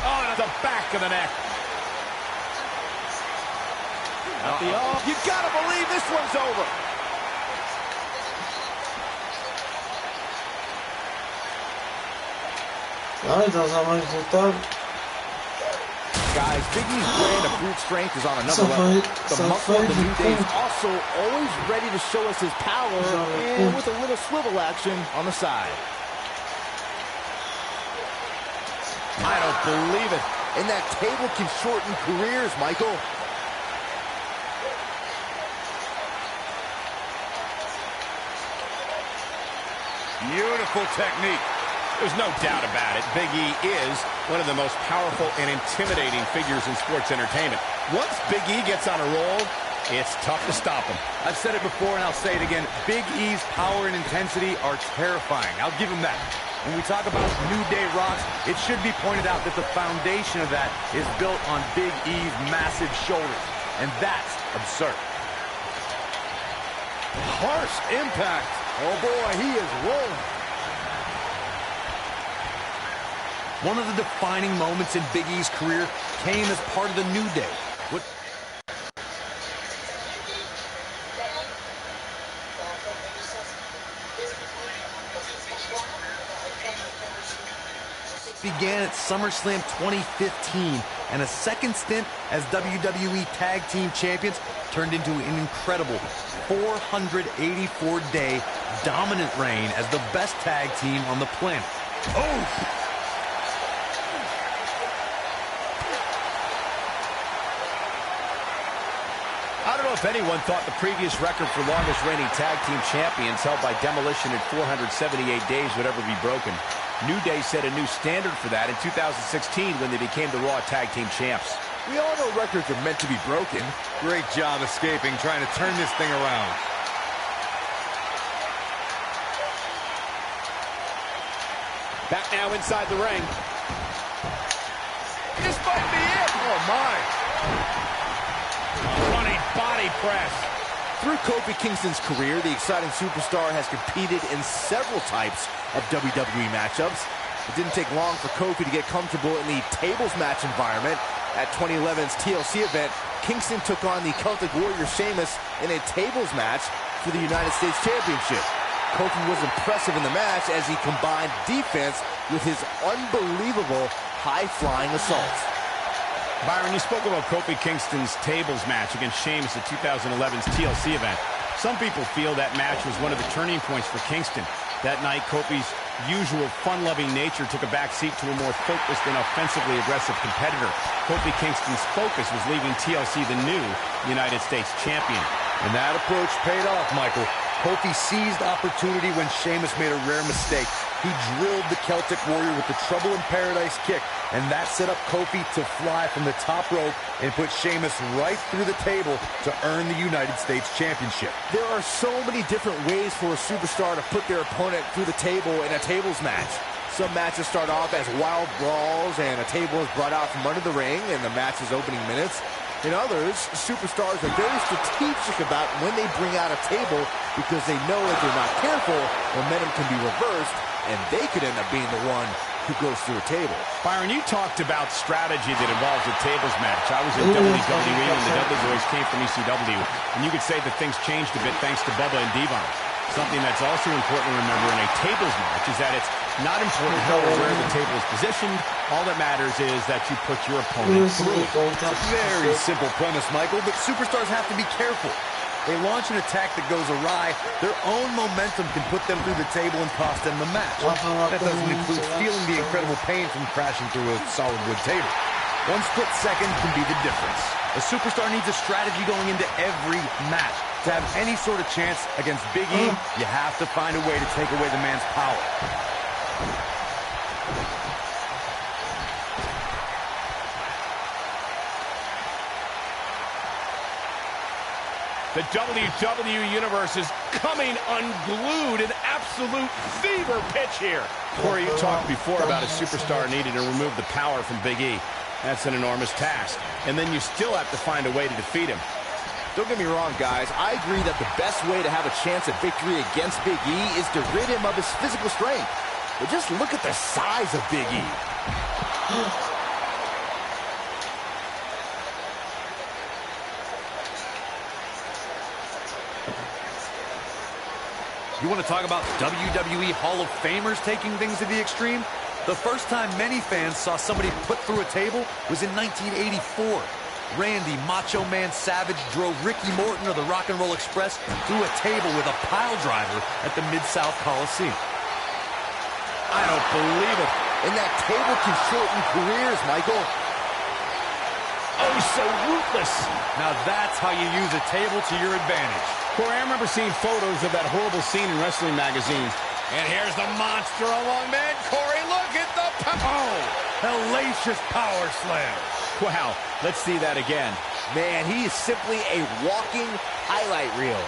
Oh, to the back of the neck. You gotta believe this one's over. Ouais, dans un match de table. Guys, Big E's brand of brute strength is on another level. The muscle of the New Day is also always ready to show us his power, and with a little swivel action on the side. I don't believe it. And that table can shorten careers, Michael. Beautiful technique. There's no doubt about it. Big E is one of the most powerful and intimidating figures in sports entertainment. Once Big E gets on a roll, it's tough to stop him. I've said it before and I'll say it again. Big E's power and intensity are terrifying. I'll give him that. When we talk about New Day rocks, it should be pointed out that the foundation of that is built on Big E's massive shoulders. And that's absurd. Harsh impact. Oh boy, he is rolling. One of the defining moments in Big E's career came as part of the New Day. Began at SummerSlam 2015, and a second stint as WWE Tag Team Champions turned into an incredible 484-day dominant reign as the best tag team on the planet. Oh! I don't know if anyone thought the previous record for longest reigning tag team champions held by Demolition in 478 days would ever be broken. New Day set a new standard for that in 2016 when they became the Raw Tag Team Champs. We all know records are meant to be broken. Great job escaping, trying to turn this thing around. Back now inside the ring. This might be it. Oh, my. Running body press. Through Kofi Kingston's career, the exciting superstar has competed in several types of WWE matchups. It didn't take long for Kofi to get comfortable in the tables match environment. At 2011's TLC event, Kingston took on the Celtic Warrior Sheamus in a tables match for the United States Championship. Kofi was impressive in the match as he combined defense with his unbelievable high-flying assaults. Byron, you spoke about Kofi Kingston's tables match against Sheamus at 2011's TLC event. Some people feel that match was one of the turning points for Kingston. That night, Kofi's usual fun-loving nature took a back seat to a more focused and offensively aggressive competitor. Kofi Kingston's focus was leaving TLC the new United States champion. And that approach paid off, Michael. Kofi seized opportunity when Sheamus made a rare mistake. He drilled the Celtic Warrior with the Trouble in Paradise kick, and that set up Kofi to fly from the top rope and put Sheamus right through the table to earn the United States Championship. There are so many different ways for a superstar to put their opponent through the table in a tables match. Some matches start off as wild brawls and a table is brought out from under the ring in the match's opening minutes. In others, superstars are very strategic about when they bring out a table because they know if they're not careful, momentum can be reversed and they could end up being the one who goes through a table. Byron, you talked about strategy that involves a tables match. I was in WWE when the Dudley Boys came from ECW, and you could say that things changed a bit thanks to Bubba and Devon. Something that's also important to remember in a tables match is that it's not important how or where the table is positioned. All that matters is that you put your opponent through it. Very simple premise, Michael, but superstars have to be careful. They launch an attack that goes awry, their own momentum can put them through the table and cost them the match. That doesn't include feeling the incredible pain from crashing through a solid wood table. One split second can be the difference. A superstar needs a strategy going into every match. To have any sort of chance against Big E, you have to find a way to take away the man's power. The WWE Universe is coming unglued, an absolute fever pitch here. Corey, you talked before about a superstar needing to remove the power from Big E. That's an enormous task. And then you still have to find a way to defeat him. Don't get me wrong, guys. I agree that the best way to have a chance at victory against Big E is to rid him of his physical strength. But just look at the size of Big E. You want to talk about WWE Hall of Famers taking things to the extreme? The first time many fans saw somebody put through a table was in 1984. Randy Macho Man Savage drove Ricky Morton of the Rock and Roll Express through a table with a pile driver at the Mid-South Coliseum. I don't believe it. And that table can shorten careers, Michael. Oh, so ruthless. Now that's how you use a table to your advantage. Corey, I remember seeing photos of that horrible scene in wrestling magazines. And here's the monster among men. Corey, look at the Hellacious power slam. Wow, let's see that again. Man, he is simply a walking highlight reel.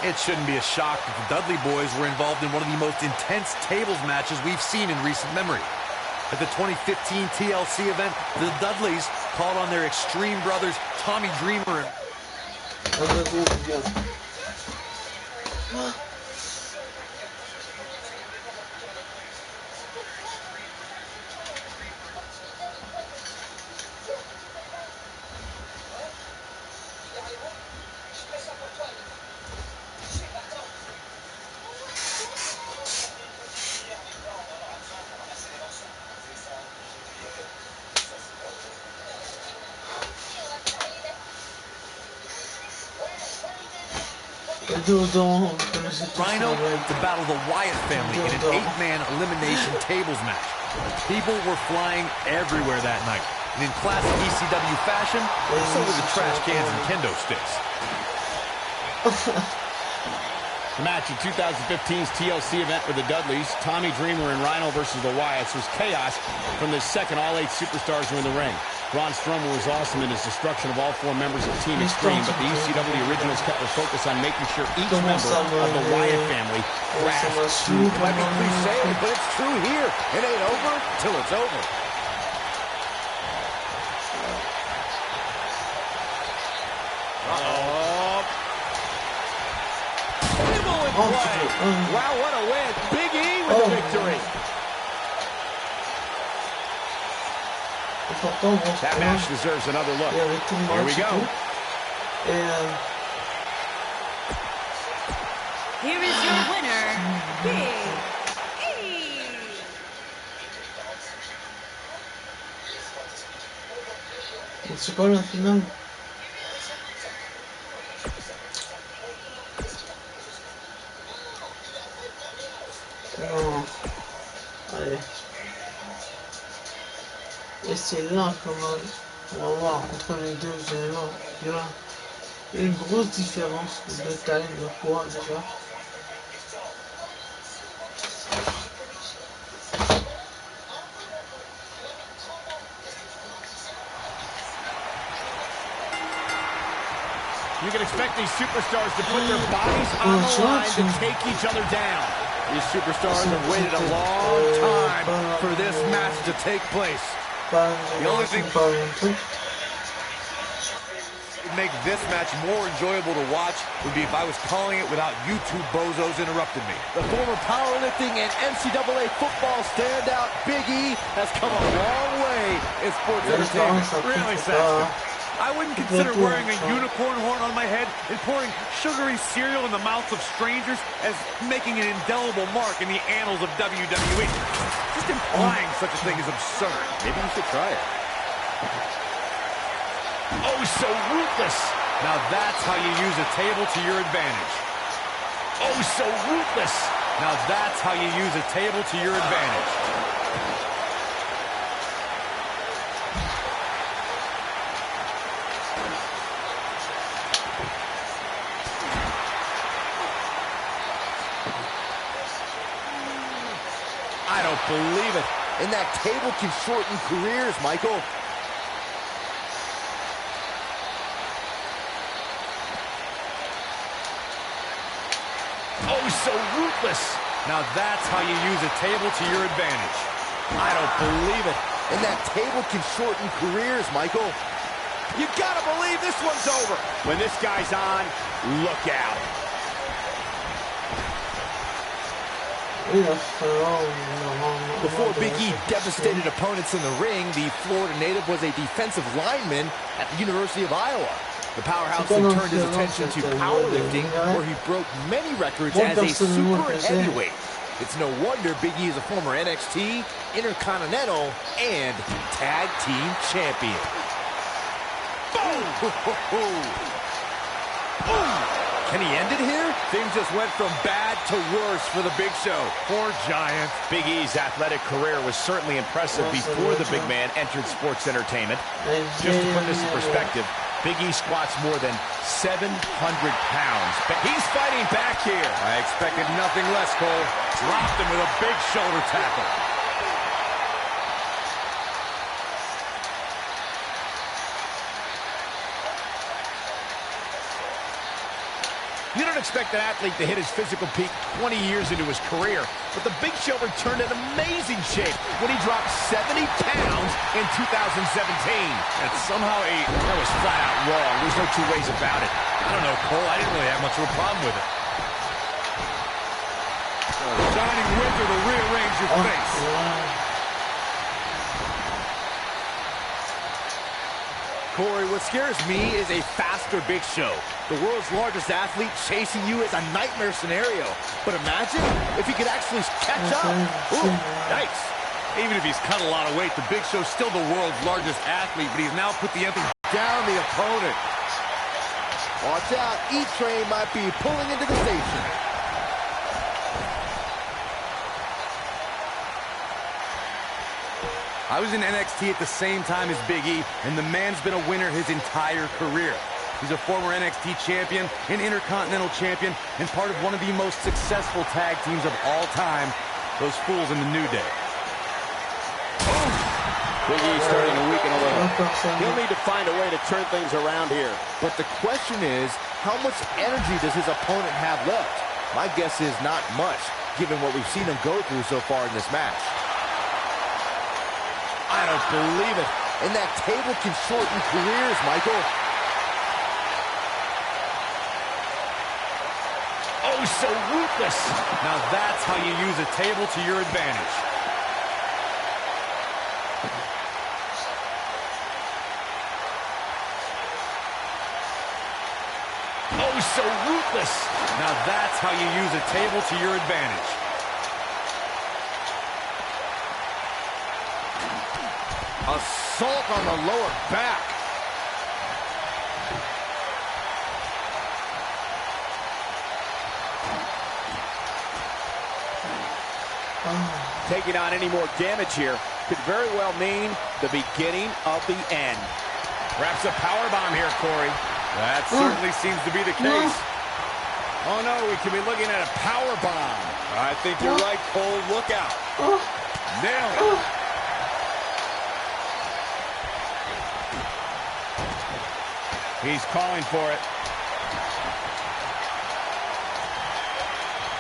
It shouldn't be a shock that the Dudley boys were involved in one of the most intense tables matches we've seen in recent memory. At the 2015 TLC event, the Dudleys called on their Extreme brothers, Tommy Dreamer and... Rhino to battle the Wyatt family in an 8-man elimination tables match. People were flying everywhere that night. And in classic ECW fashion, so were the trash cans and kendo sticks. The match at 2015's TLC event with the Dudleys, Tommy Dreamer and Rhino versus the Wyatts, was chaos from the second all 8 superstars were in the ring. Braun Strowman was awesome in his destruction of all 4 members of Team Extreme, but the ECW originals kept their focus on making sure each member of the Wyatt family crashed through. It might be cliche, but it's true here. It ain't over till it's over. Wow, what a win. Big E with the victory. That match deserves another look. Here we go. Here is your winner, Big E. C'est pas la finale. Non. Allez. Et c'est là qu'on va voir entre les deux éléments. Il y a une grosse différence de taille, de poids déjà. You can expect these superstars to put their bodies on the line to take each other down. These superstars have waited a long time for this match to take place. The only thing would make this match more enjoyable to watch would be if I was calling it without you two bozos interrupting me. The former powerlifting and NCAA football standout Big E has come a long way in sports entertainment. Really, Saxton? I wouldn't consider wearing a unicorn horn on my head and pouring sugary cereal in the mouths of strangers as making an indelible mark in the annals of WWE. Just implying such a thing is absurd. Maybe you should try it. Oh, so ruthless. Now that's how you use a table to your advantage. Oh, so ruthless. Now that's how you use a table to your advantage. I don't believe it. And that table can shorten careers, Michael. Oh, so ruthless. Now that's how you use a table to your advantage. I don't believe it. And that table can shorten careers, Michael. You gotta believe this one's over. When this guy's on, look out. Before Big E devastated opponents in the ring, the Florida native was a defensive lineman at the University of Iowa. The powerhouse then turned his attention to powerlifting, where he broke many records as a super heavyweight. It's no wonder Big E is a former NXT, Intercontinental, and Tag Team Champion. Boom! Boom! Can he end it here? Things just went from bad to worse for the Big Show. Poor Giant. Big E's athletic career was certainly impressive before the big man entered sports entertainment. Just to put this in perspective, Big E squats more than 700 pounds. But he's fighting back here. I expected nothing less, Cole. Dropped him with a big shoulder tackle. You don't expect an athlete to hit his physical peak 20 years into his career, but the Big Show returned in amazing shape when he dropped 70 pounds in 2017. And somehow That was flat out wrong. There's no two ways about it. I don't know, Cole. I didn't really have much of a problem with it. Shining winter to rearrange your face. Corey, what scares me is a faster Big Show. The world's largest athlete chasing you is a nightmare scenario. But imagine if he could actually catch up. Ooh, nice. Even if he's cut a lot of weight, the Big Show's still the world's largest athlete, but he's now put the emphasis Down the opponent. Watch out, E-Train might be pulling into the station. I was in NXT at the same time as Big E, and the man's been a winner his entire career. He's a former NXT champion, an Intercontinental champion, and part of one of the most successful tag teams of all time, those fools in the New Day. Big E starting to weaken a little. He'll need to find a way to turn things around here. But the question is, how much energy does his opponent have left? My guess is not much, given what we've seen him go through so far in this match. I don't believe it. And that table can shorten careers, Michael. Oh, so ruthless. Now that's how you use a table to your advantage. Oh, so ruthless. Now that's how you use a table to your advantage. Assault on the lower back. Taking on any more damage here could very well mean the beginning of the end. Perhaps a powerbomb here, Corey. That certainly seems to be the case. Oh, no, we could be looking at a powerbomb. I think you're right, Cole. Look out. Nailed it. He's calling for it.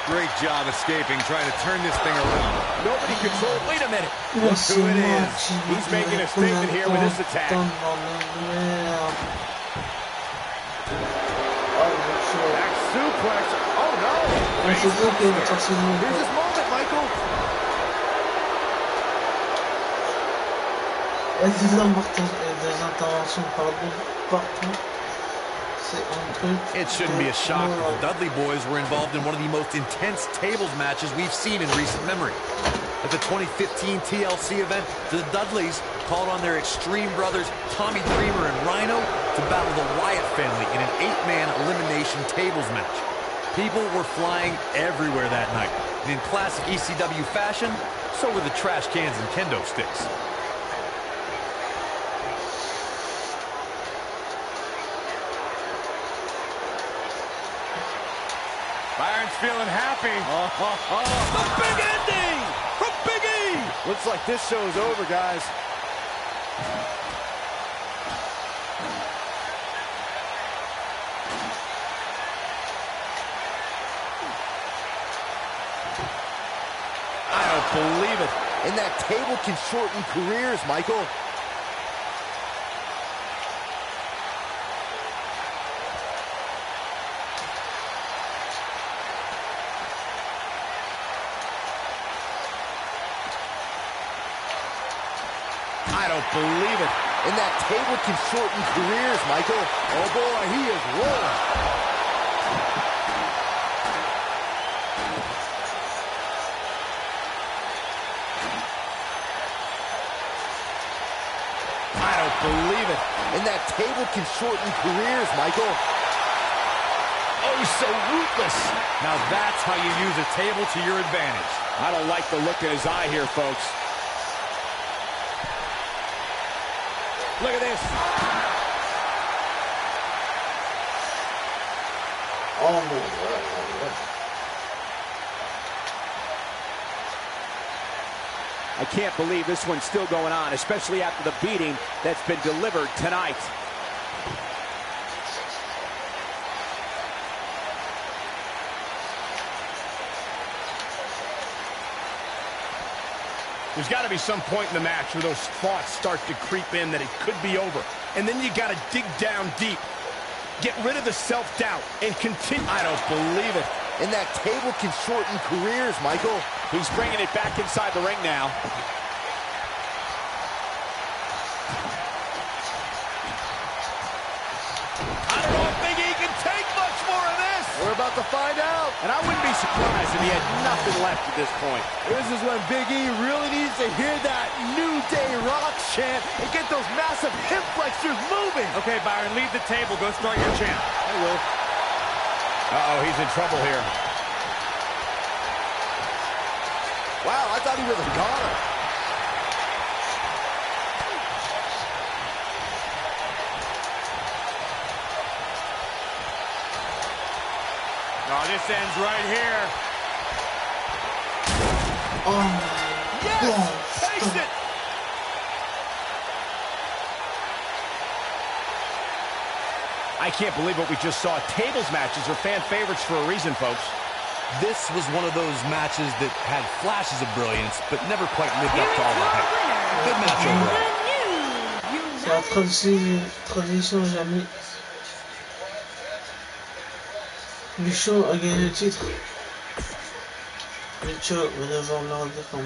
Great job escaping, trying to turn this thing around. Nobody controls. Wait a minute. Look who it is. He's making a statement here with this attack. Back suplex. Oh, no. Here's his moment, Michael. It shouldn't be a shock that the Dudley boys were involved in one of the most intense tables matches we've seen in recent memory. At the 2015 TLC event, the Dudleys called on their Extreme brothers, Tommy Dreamer and Rhino, to battle the Wyatt family in an 8-man elimination tables match. People were flying everywhere that night, and in classic ECW fashion, so were the trash cans and kendo sticks. Byron's feeling happy. The big ending from Big E. Looks like this show's over, guys. I don't believe it. And that table can shorten careers, Michael. I don't believe it. And that table can shorten careers, Michael. Oh, boy, he is rolling. I don't believe it. And that table can shorten careers, Michael. oh so ruthless. Now that's how you use a table to your advantage. I don't like the look in his eye here, folks. Look at this. Oh my God. I can't believe this one's still going on, especially after the beating that's been delivered tonight. There's got to be some point in the match where those thoughts start to creep in that it could be over. And then you got to dig down deep. Get rid of the self-doubt and continue. I don't believe it. And that table can shorten careers, Michael. He's bringing it back inside the ring now. I don't know if Big E can take much more of this. We're about to find out. And I wouldn't be surprised if he had nothing left at this point. This is when Big E really needs to hear that New Day Rock chant and get those massive hip flexors moving. Okay, Byron, leave the table. Go start your chant. I will. Uh-oh, he's in trouble here. Wow, I thought he was a goner. Oh, this ends right here. Oh Yes! God. Taste it! I can't believe what we just saw. Tables matches are fan favorites for a reason, folks. This was one of those matches that had flashes of brilliance, but never quite lived Here up is to all the your hype. winner, Good match the overall. new C'est la tradition jamais. Lucho a gagné le titre. Lucho va devoir le redéfendre.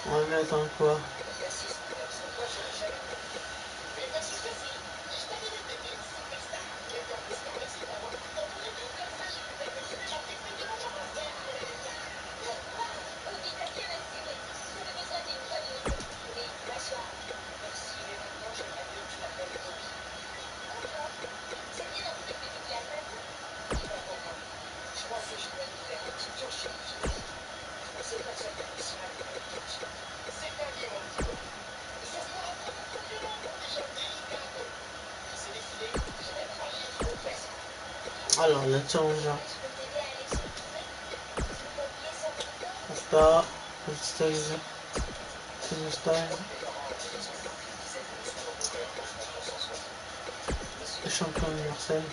On va mettre en quoi? Alors, la challenge. Hasta el style. Le style. Le champion universel.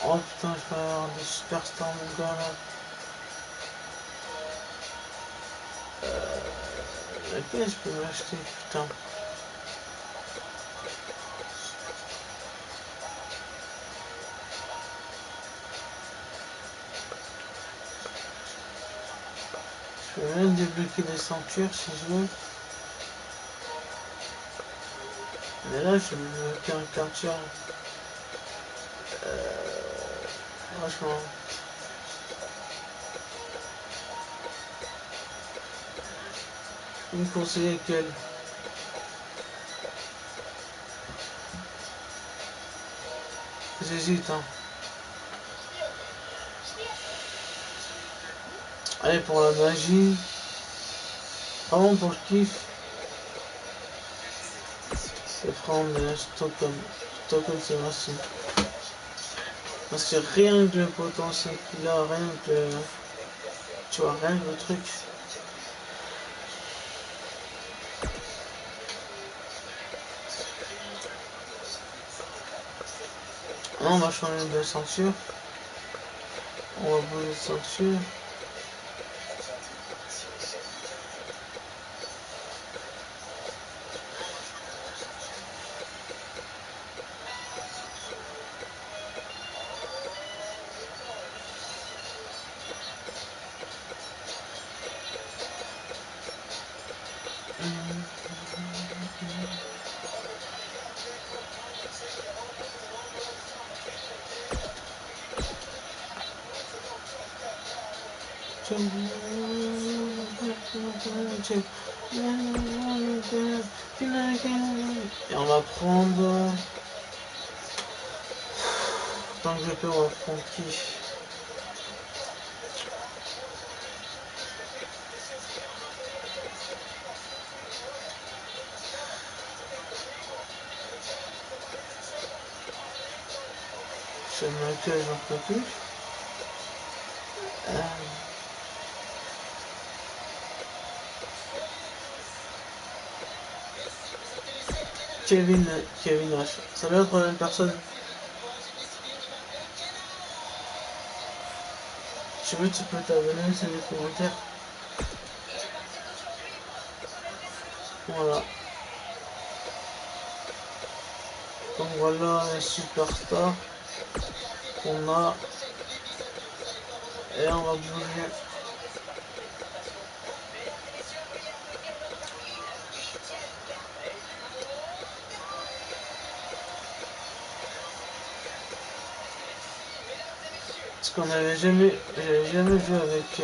Oh putain, je vais avoir des superstars mon gars là. Laquelle je peux m'acheter, putain. Je peux même débloquer des ceintures si je veux. Mais là, je vais débloquer un ceinture. Franchement. Vous me conseillez quelle? J'hésite, hein. Allez, pour la magie. Vraiment pour le kiff. C'est prendre Stockholm. Stockholm, c'est massif. Parce que rien que le potentiel qu'il a, rien que le... Tu vois, rien que le truc. On va changer de ceinture. On va bouger de ceinture. Et on va prendre... Tant que je peux, on va prendre qui? Je sais même que j'en peux plus. Kevin Nash. Ça doit être la même personne. Si tu veux, tu peux t'abonner, c'est les commentaires. Voilà. Donc voilà les superstars qu'on a. Et on va bouger. Ce qu'on j'avais jamais vu avec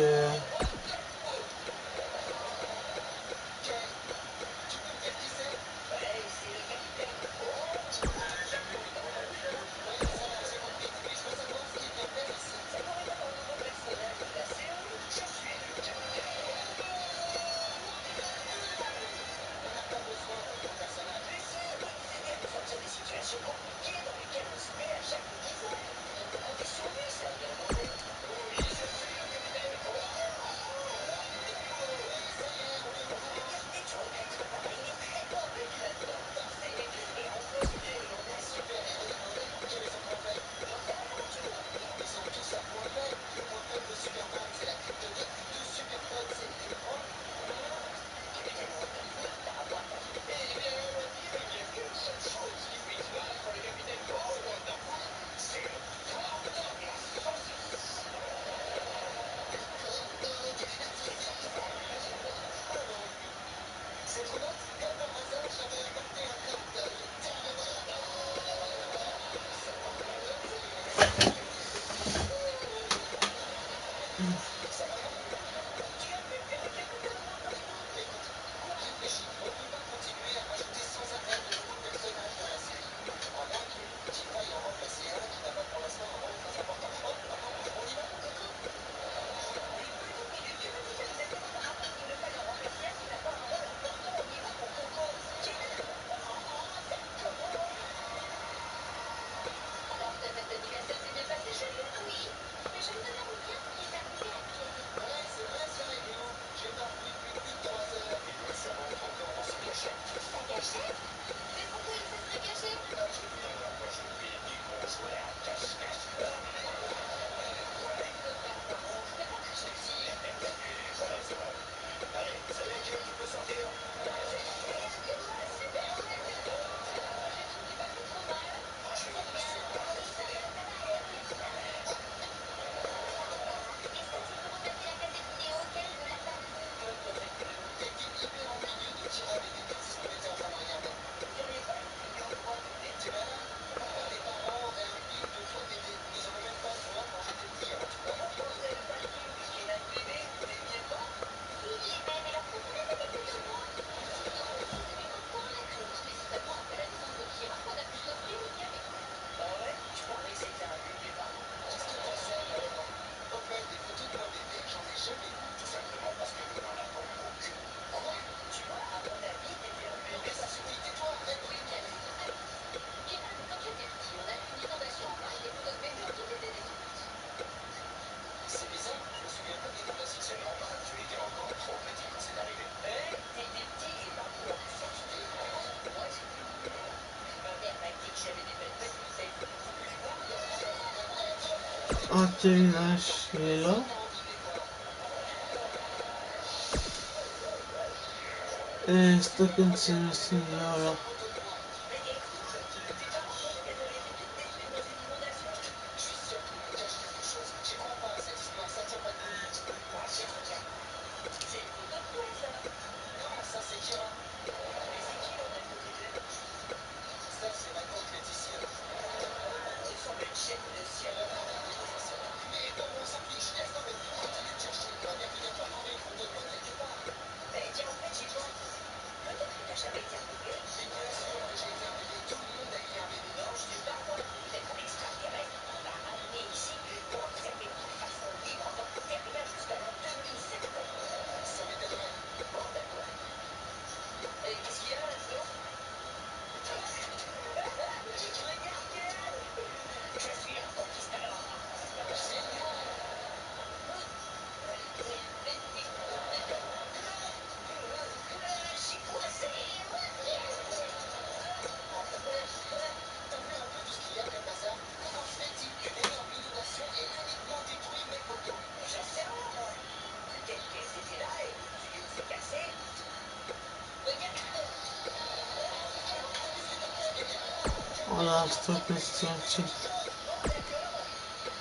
Ah, Kevin Nash, il est là. Et Stockenson aussi, voilà. Voilà, Stockenson.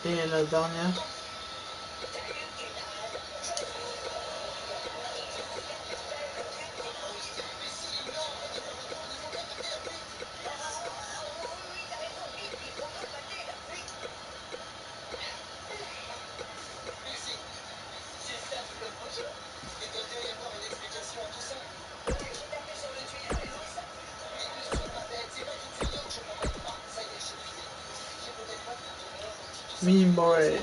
Et la dernière. Me boy.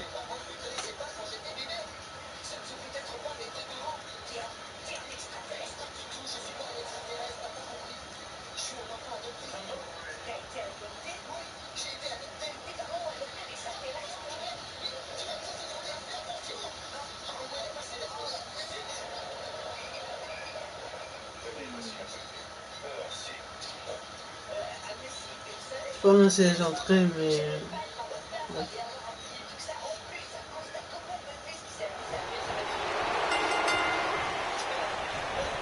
Pas mal c'est les entrées, mais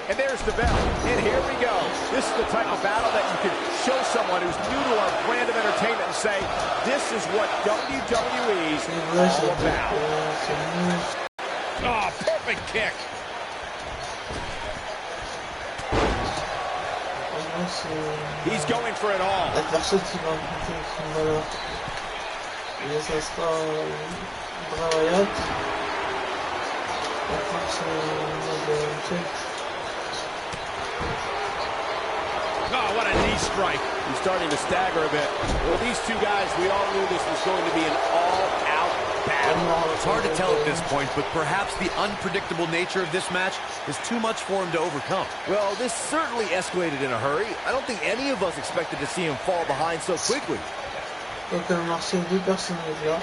And there's the bell. And here we go. This is the type of battle that you can show someone who's new to our brand of entertainment and say, this is what WWE's all about. Oh, perfect kick. He's going for it all. La personne qui va emprunter une valeur. Et ça sera Bray Wyatt. La force de check. Oh, what a knee strike. He's starting to stagger a bit. Well, these two guys, we all knew this was going to be an all-out battle. It's hard to tell at this point, but perhaps the unpredictable nature of this match is too much for him to overcome. Well, this certainly escalated in a hurry. I don't think any of us expected to see him fall behind so quickly. Donc elle a marché deux personnages là.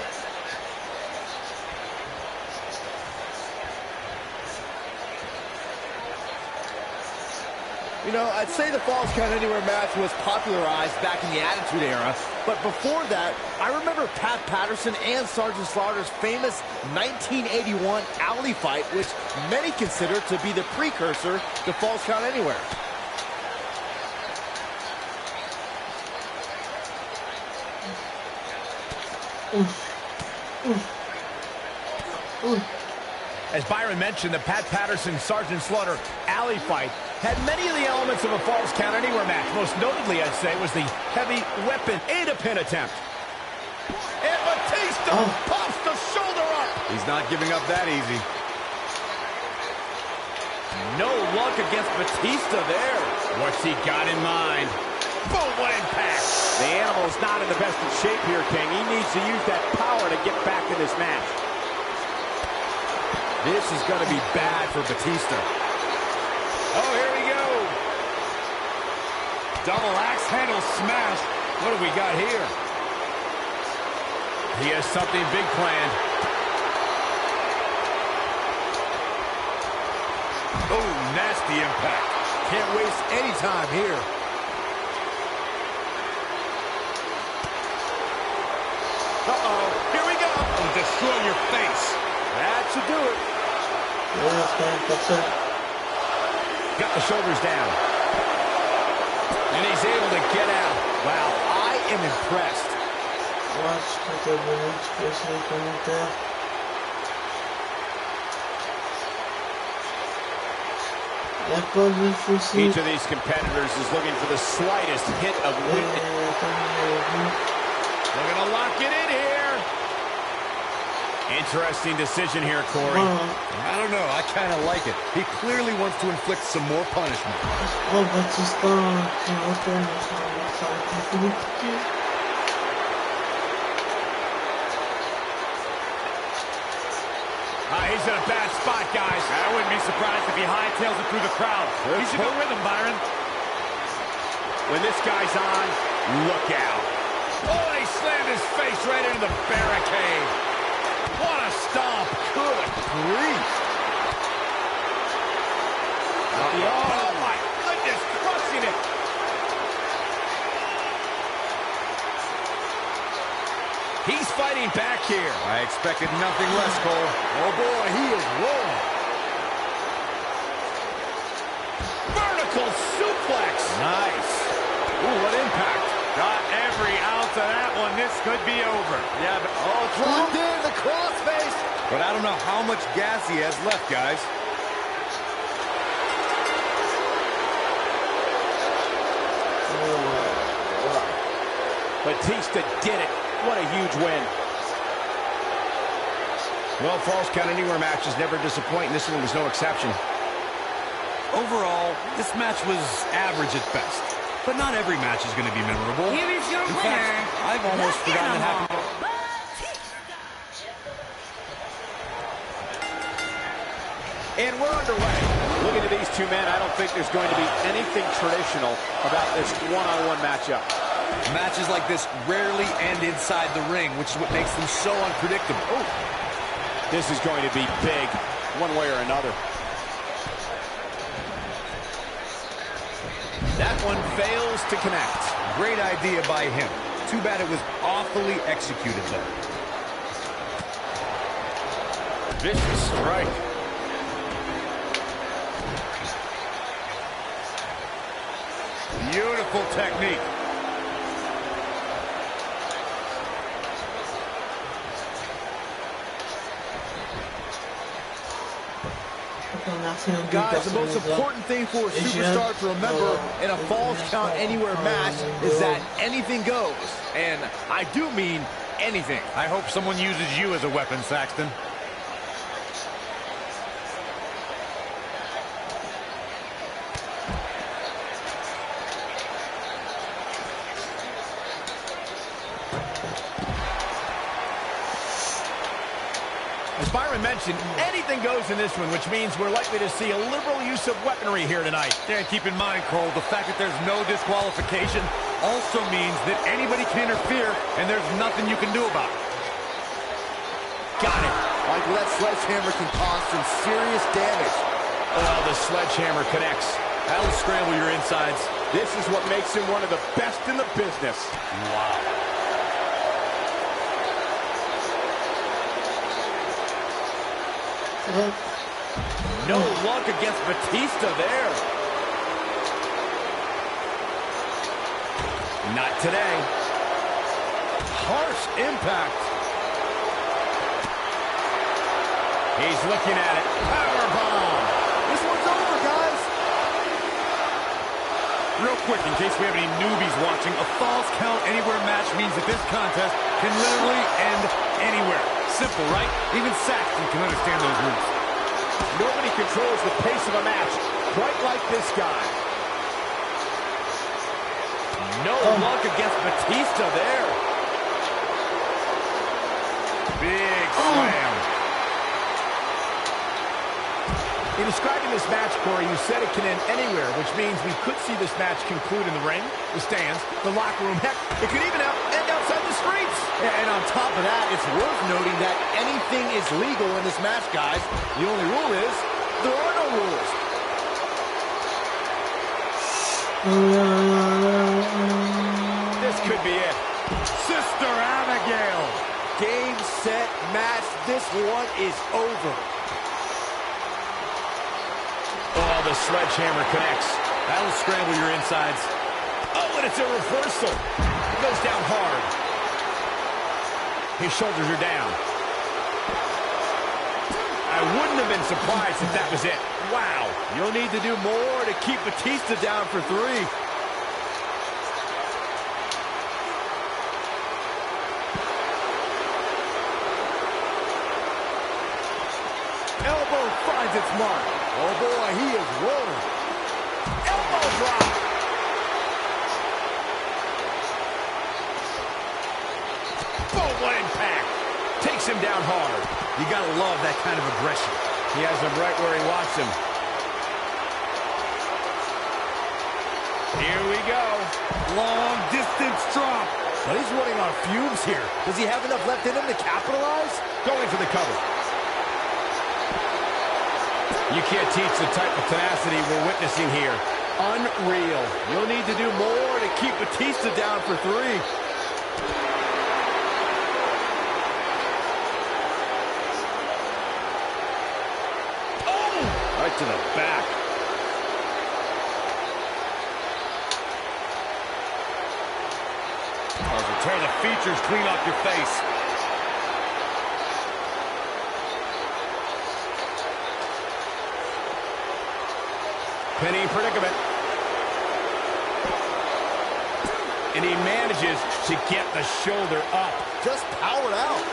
You know, I'd say the Falls Count Anywhere match was popularized back in the Attitude Era, but before that, I remember Pat Patterson and Sergeant Slaughter's famous 1981 alley fight, which many consider to be the precursor to Falls Count Anywhere. As Byron mentioned, the Pat Patterson-Sergeant Slaughter alley fight had many of the elements of a Falls Count Anywhere match. Most notably, I'd say, was the heavy weapon Ada-pin attempt. And Batista pops the shoulder up. He's not giving up that easy. No luck against Batista there. What's he got in mind? Boom, what impact. The animal's not in the best of shape here, King. He needs to use that power to get back in this match. This is going to be bad for Batista. Oh, here we go. Double axe handle smash. What do we got here? He has something big planned. Oh, nasty impact. Can't waste any time here. Uh-oh. Here we go. Oh, destroy your face. That should do it. Got the shoulders down. And he's able to get out. Wow, I am impressed. Watch, tu peux laisser les commentaires. Y'a pas de soucis. Each of these competitors is looking for the slightest hint of weakness. They're going to lock it in here. Interesting decision here, Corey. I don't know. I kind of like it. He clearly wants to inflict some more punishment. Oh, Batista qui retourne sur le compliqué. He's in a bad spot, guys. I wouldn't be surprised if he hightails it through the crowd. He should go with him, Byron. When this guy's on, look out. Oh, and he slammed his face right into the barricade. What a stomp. Good grief. Oh, my goodness, crushing it. He's fighting back here. I expected nothing less, Cole. Oh, boy, he is rolling. Vertical suplex. Nice. Ooh, what impact. Got every ounce of that one. This could be over. Yeah, but Dropped in the crossface. But I don't know how much gas he has left, guys. Batista did it. What a huge win. Well, falls count anywhere matches never disappoint, and this one was no exception. Overall, this match was average at best. But not every match is going to be memorable. Here is your In winner. fact, I've almost the forgotten it animal, happened. And we're underway. Looking at these two men, I don't think there's going to be anything traditional about this one-on-one matchup. Matches like this rarely end inside the ring, which is what makes them so unpredictable. Oh. This is going to be big, one way or another. That one fails to connect. Great idea by him. Too bad it was awfully executed, though. Vicious strike. Beautiful technique. Guys, the most important thing for a superstar to remember in a Falls Count Anywhere match is that anything goes. And I do mean anything. I hope someone uses you as a weapon, Saxton. As Byron mentioned, anything goes in this one, which means we're likely to see a liberal use of weaponry here tonight. Yeah, keep in mind, Cole, the fact that there's no disqualification also means that anybody can interfere, and there's nothing you can do about it. Got it. Like that sledgehammer can cause some serious damage. Oh, the sledgehammer connects. That'll scramble your insides. This is what makes him one of the best in the business. Wow. No luck against Batista there. Not today. Harsh impact. He's looking at it. Powerbomb. This one's over, guys. Real quick, in case we have any newbies watching, a Falls Count Anywhere match means that this contest can literally end anywhere. Simple, right? Even Saxton can understand those rules. Nobody controls the pace of a match quite like this guy. No luck against Batista there. Big slam. In describing this match, Corey, you said it can end anywhere, which means we could see this match conclude in the ring, the stands, the locker room. Heck, it could even end outside the streets. And on top of that, it's worth noting that anything is legal in this match, guys. The only rule is there are no rules. This could be it. Sister Abigail. Game, set, match. This one is over. Oh, the sledgehammer connects. That'll scramble your insides. Oh, and it's a reversal. It goes down hard. His shoulders are down. I wouldn't have been surprised if that was it. Wow. You'll need to do more to keep Batista down for 3. Elbow finds its mark. Oh boy, he is rolling. Elbow drop. Boom, what impact. Takes him down hard. You gotta love that kind of aggression. He has him right where he wants him. Here we go. Long distance drop. But he's running on fumes here. Does he have enough left in him to capitalize? Going for the cover. You can't teach the type of tenacity we're witnessing here. Unreal. You'll need to do more to keep Batista down for 3. Right to the back. Tear the features clean off your face. Penny predicament. And he manages to get the shoulder up. Just powered out.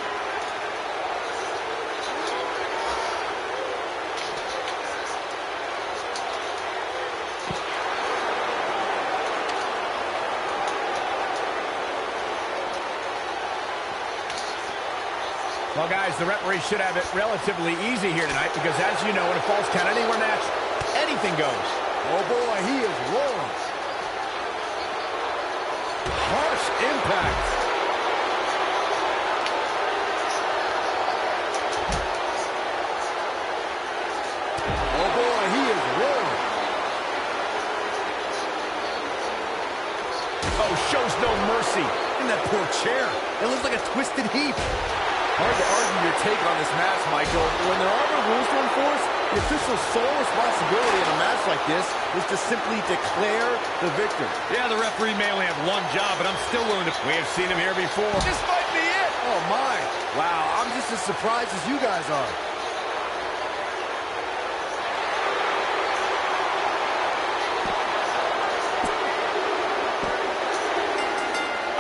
Well, guys, the referee should have it relatively easy here tonight because, as you know, in a false count anywhere match, anything goes. Oh, boy, he is rolling. Harsh impact. Oh, boy, he is rolling. Oh, shows no mercy. In that poor chair. It looks like a twisted heap. Hard to argue your take on this match, Michael. When there are no rules to enforce, the official's sole responsibility in a match like this is to simply declare the victor. Yeah, the referee may only have one job, but I'm still willing to... We have seen him here before. This might be it! Oh, my. Wow, I'm just as surprised as you guys are.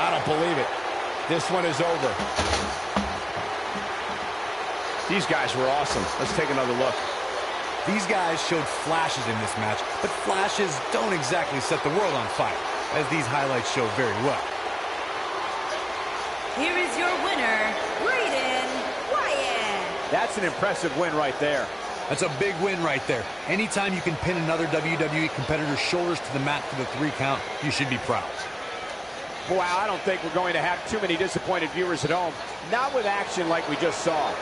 I don't believe it. This one is over. These guys were awesome. Let's take another look. These guys showed flashes in this match, but flashes don't exactly set the world on fire, as these highlights show very well. Here is your winner, Braden Wyatt. That's an impressive win right there. That's a big win right there. Anytime you can pin another WWE competitor's shoulders to the mat for the 3 count, you should be proud. Wow, I don't think we're going to have too many disappointed viewers at home. Not with action like we just saw.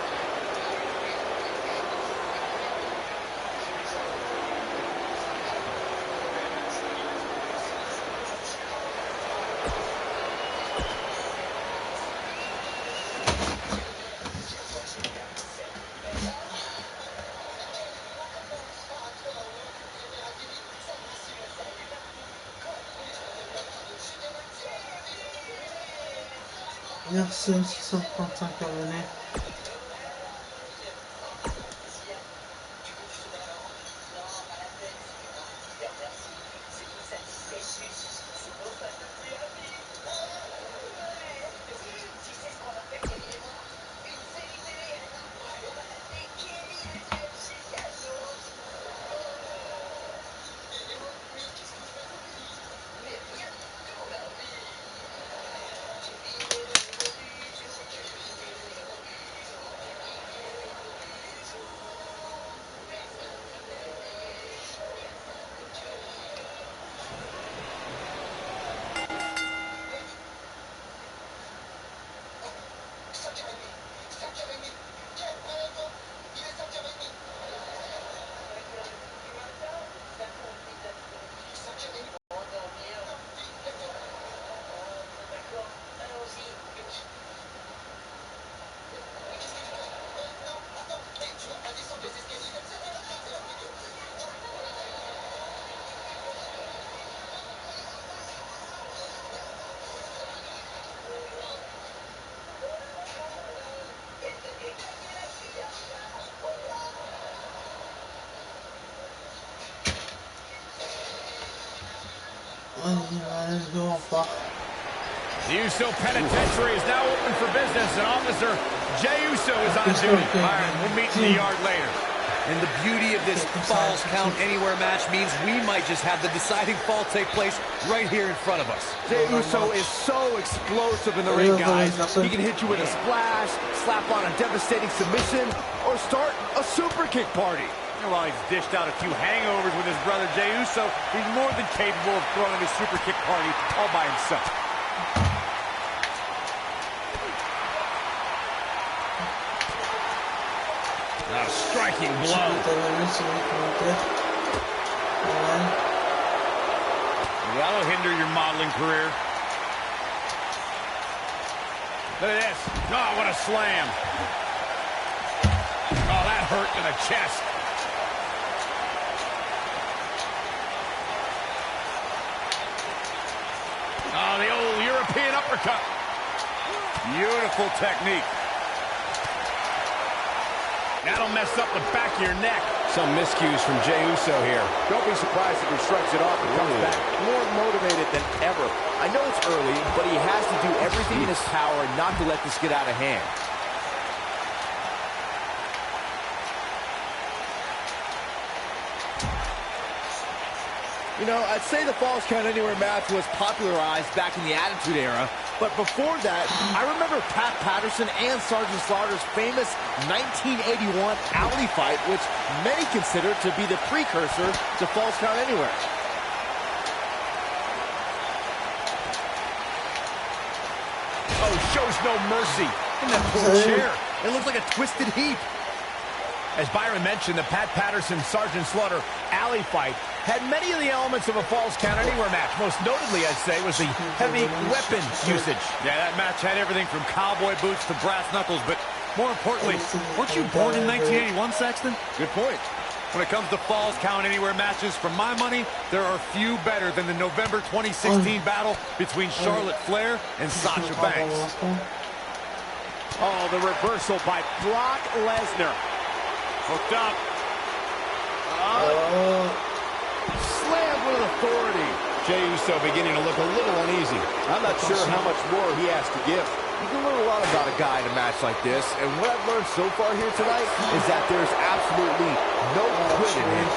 Merci aux 635 abonnés. Let's go far. The Uso Penitentiary is now open for business, and Officer Jey Uso is on duty. All right, we'll meet in the yard later. And the beauty of this Falls Count Anywhere match means we might just have the deciding fall take place right here in front of us. Jey Uso is so explosive in the ring, guys. He can hit you with a splash, slap on a devastating submission, or start a super kick party. And while he's dished out a few hangovers with his brother Jey Uso, he's more than capable of throwing a super kick party all by himself. A striking blow. That'll hinder your modeling career. Look at this. Oh, what a slam. Oh, that hurt to the chest. Oh, the old European uppercut. Beautiful technique. That'll mess up the back of your neck. Some miscues from Jey Uso here. Don't be surprised if he shrugs it off and comes back more motivated than ever. I know it's early, but he has to do everything in his power not to let this get out of hand. You know, I'd say the Falls Count Anywhere match was popularized back in the Attitude Era, but before that, I remember Pat Patterson and Sergeant Slaughter's famous 1981 alley fight, which many consider to be the precursor to Falls Count Anywhere. Oh, shows no mercy. In that poor chair, it looks like a twisted heap. As Byron mentioned, the Pat Patterson-Sergeant Slaughter alley fight had many of the elements of a Falls Count Anywhere match. Most notably, I'd say, was the heavy weapon usage. Yeah, that match had everything from cowboy boots to brass knuckles, but more importantly, weren't you born in 1981, Saxton? Good point. When it comes to Falls Count Anywhere matches, for my money, there are few better than the November 2016 battle between Charlotte Flair and Sasha Banks. Oh, the reversal by Brock Lesnar. Hooked up. Slammed with authority. Jey Uso beginning to look a little uneasy. I'm not sure how much more he has to give. You can learn a lot about a guy in a match like this, and what I've learned so far here tonight is that there's absolutely no quit in him.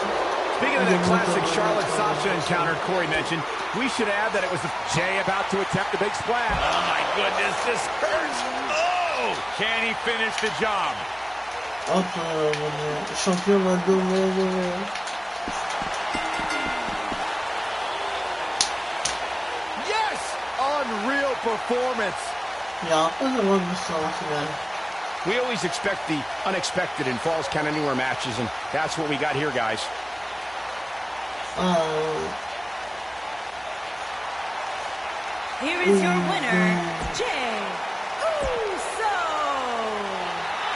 Speaking of that classic Charlotte-Sasha encounter Corey mentioned, we should add that it was Jey about to attempt a big splash. Oh, my goodness, this hurts. Oh! Can he finish the job? Yes! Unreal performance. We always expect the unexpected in Falls Count Anywhere matches, and that's what we got here, guys. Here is your winner, Jey Uso.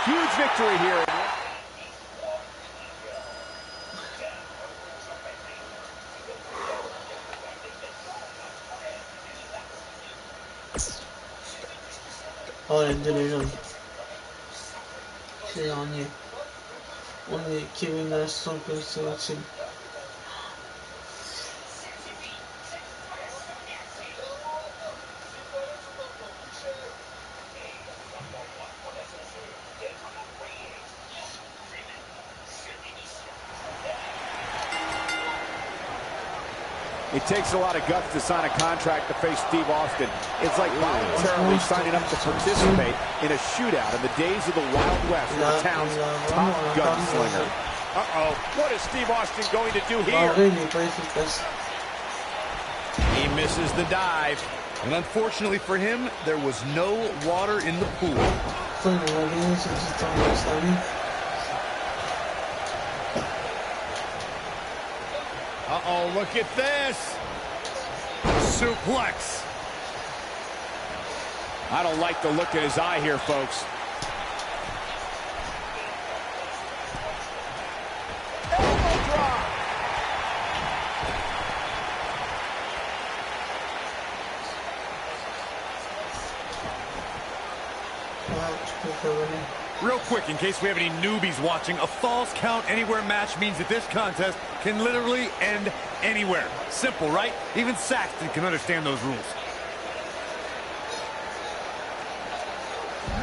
Huge victory here. On est Kevin Nash sans que c'est utile. It takes a lot of guts to sign a contract to face Steve Austin. It's like voluntarily signing up to participate in a shootout in the days of the Wild West for the town's top gunslinger. Uh-oh, what is Steve Austin going to do here? He misses the dive. And unfortunately for him, there was no water in the pool. Uh-oh, look at this. Suplex. I don't like the look in his eye here, folks. Elbow drop. Real quick, in case we have any newbies watching, a falls count anywhere match means that this contest can literally end anywhere. Simple, right? Even Saxton can understand those rules.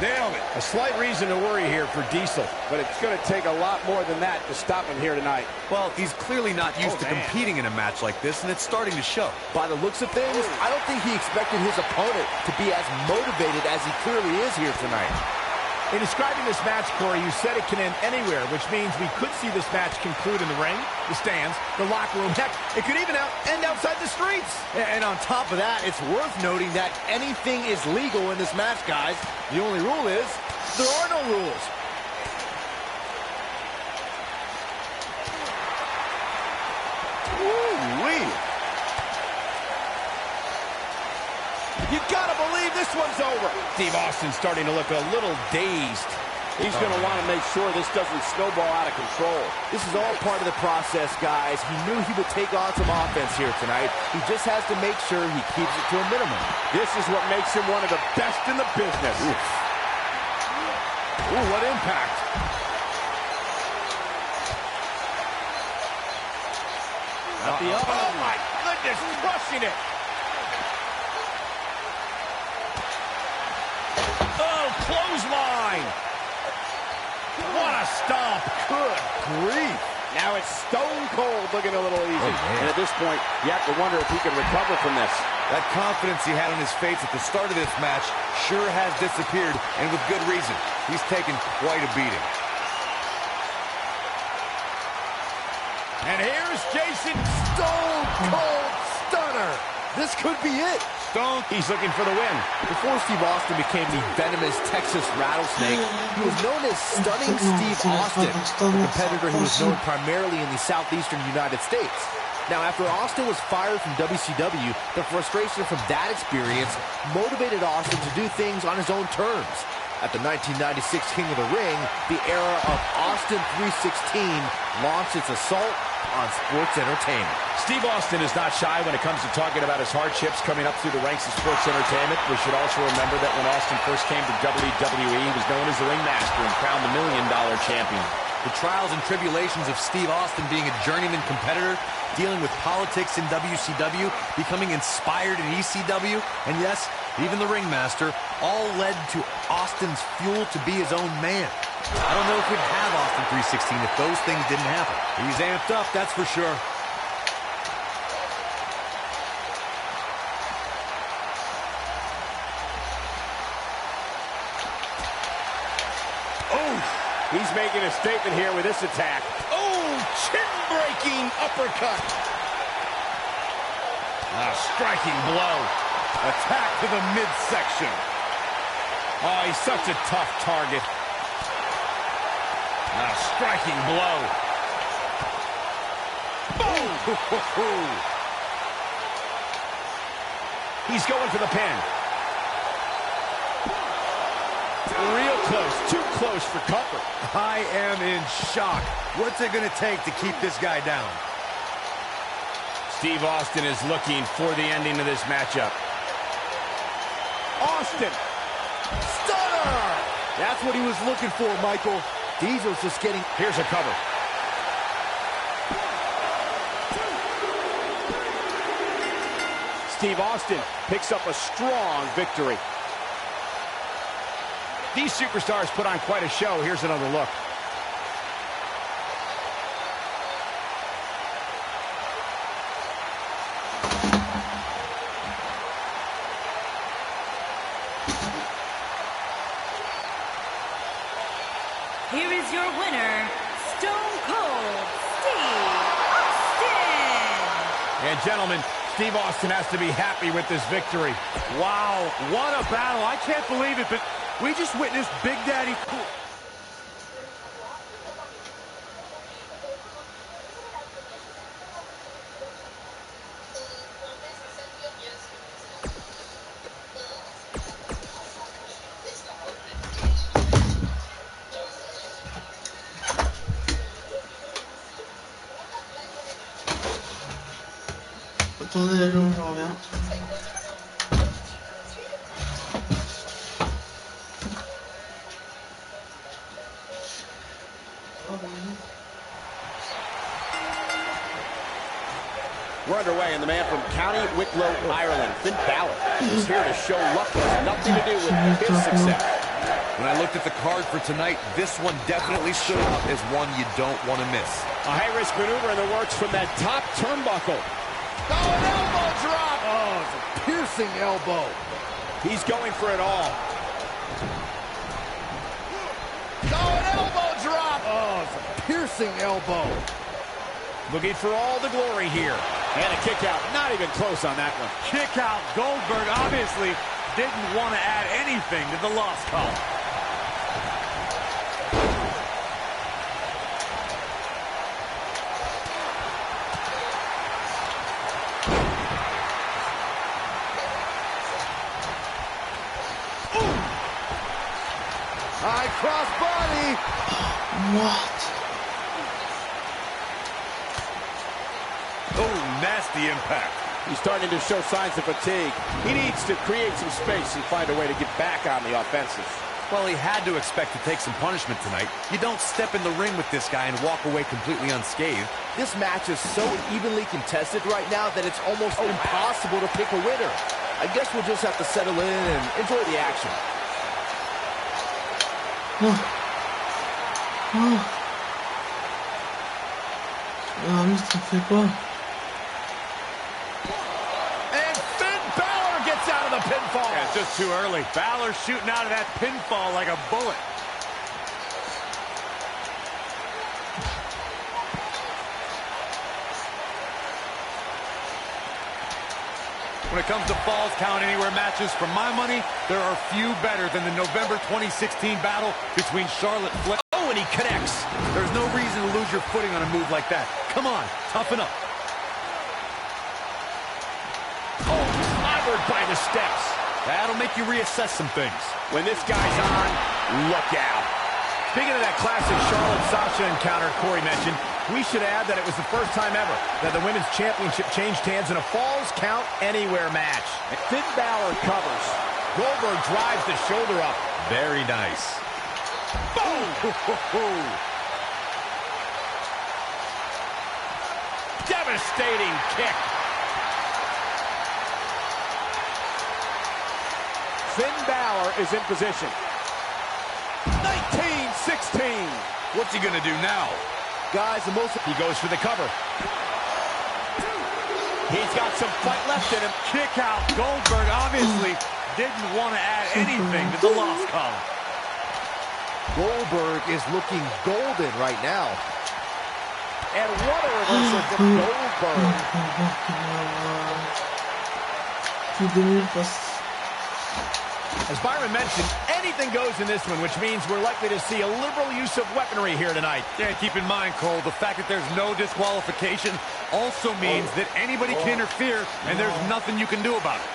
Nailed it. A slight reason to worry here for Diesel, but it's going to take a lot more than that to stop him here tonight. Well, he's clearly not used to competing in a match like this, and it's starting to show. By the looks of things, I don't think he expected his opponent to be as motivated as he clearly is here tonight. In describing this match, Corey, you said it can end anywhere, which means we could see this match conclude in the ring, the stands, the locker room. Heck, it could even end outside the streets. And on top of that, it's worth noting that anything is legal in this match, guys. The only rule is there are no rules. Woo-wee. You gotta believe this one's over. Steve Austin's starting to look a little dazed. He's going to want to make sure this doesn't snowball out of control. This is all part of the process, guys. He knew he would take on some offense here tonight. He just has to make sure he keeps it to a minimum. This is what makes him one of the best in the business. Ooh, what impact. Oh, my goodness, crushing it. Oh, clothesline. What a stomp. Good grief. Now it's Stone Cold looking a little easy. And at this point, you have to wonder if he can recover from this. That confidence he had on his face at the start of this match sure has disappeared, and with good reason. He's taken quite a beating. And here's Jason. Stone Cold Stunner. This could be it. Stone, he's looking for the win. Before Steve Austin became the venomous Texas rattlesnake, he was known as Stunning Steve Austin, a competitor who was known primarily in the southeastern United States. Now, after Austin was fired from WCW, the frustration from that experience motivated Austin to do things on his own terms. At the 1996 King of the Ring, the era of Austin 316 launched its assault on sports entertainment. Steve Austin is not shy when it comes to talking about his hardships coming up through the ranks of sports entertainment. We should also remember that when Austin first came to WWE, he was known as the Ringmaster and crowned the $1 Million Champion. The trials and tribulations of Steve Austin being a journeyman competitor, dealing with politics in WCW, becoming inspired in ECW, and yes, even the Ringmaster, all led to Austin's fuel to be his own man. I don't know if we'd have Austin 316 if those things didn't happen. He's amped up, that's for sure. He's making a statement here with this attack. Oh, chin-breaking uppercut. A striking blow. Attack to the midsection. Oh, he's such a tough target. A striking blow. Boom! He's going for the pin. Real close, too close for comfort. I am in shock. What's it going to take to keep this guy down? Steve Austin is looking for the ending of this matchup. Austin! Stunner! That's what he was looking for, Michael. Diesel's just getting... Here's a cover. Steve Austin picks up a strong victory. These superstars put on quite a show. Here's another look. Here is your winner, Stone Cold Steve Austin. And gentlemen, Steve Austin has to be happy with this victory. Wow, what a battle. I can't believe it, but we just witnessed Big Daddy Cool. Attendez les jours, je reviens. We're underway, and the man from County Wicklow, Ireland, Finn Balor, is here to show luck has nothing to do with his success. When I looked at the card for tonight, this one definitely stood out as one you don't want to miss. A high-risk maneuver in the works from that top turnbuckle. Oh, an elbow drop! Oh, it's a piercing elbow. He's going for it all. Oh, an elbow drop! Oh, it's a piercing elbow. Looking for all the glory here. And a kick out. Not even close on that one. Kick out. Goldberg obviously didn't want to add anything to the loss column. High cross body. What? Oh, nasty impact. He's starting to show signs of fatigue. He needs to create some space and find a way to get back on the offensive. Well, he had to expect to take some punishment tonight. You don't step in the ring with this guy and walk away completely unscathed. This match is so evenly contested right now that it's almost impossible to pick a winner. I guess we'll just have to settle in and enjoy the action. Mr. Flipper. And Finn Balor gets out of the pinfall. Yeah, it's just too early. Balor shooting out of that pinfall like a bullet. When it comes to Falls Count Anywhere matches, for my money, there are few better than the November 2016 battle between Charlotte Flair. Oh, and he connects. There's no reason to lose your footing on a move like that. Come on, toughen up. Oh, clobbered by the steps. That'll make you reassess some things. When this guy's on, look out. Speaking of that classic Charlotte-Sasha encounter Corey mentioned, we should add that it was the first time ever that the Women's Championship changed hands in a Falls Count Anywhere match. And Finn Balor covers. Goldberg drives the shoulder up. Very nice. Boom! Devastating kick. Finn Balor is in position. 19-16. What's he gonna do now? Guys, He goes for the cover. He's got some fight left in him. Kick out. Goldberg obviously didn't want to add anything to the loss column. Goldberg is looking golden right now. And what a reversal from Goldberg. As Byron mentioned, anything goes in this one, which means we're likely to see a liberal use of weaponry here tonight. Yeah, keep in mind, Cole, the fact that there's no disqualification also means that anybody can interfere, and there's nothing you can do about it.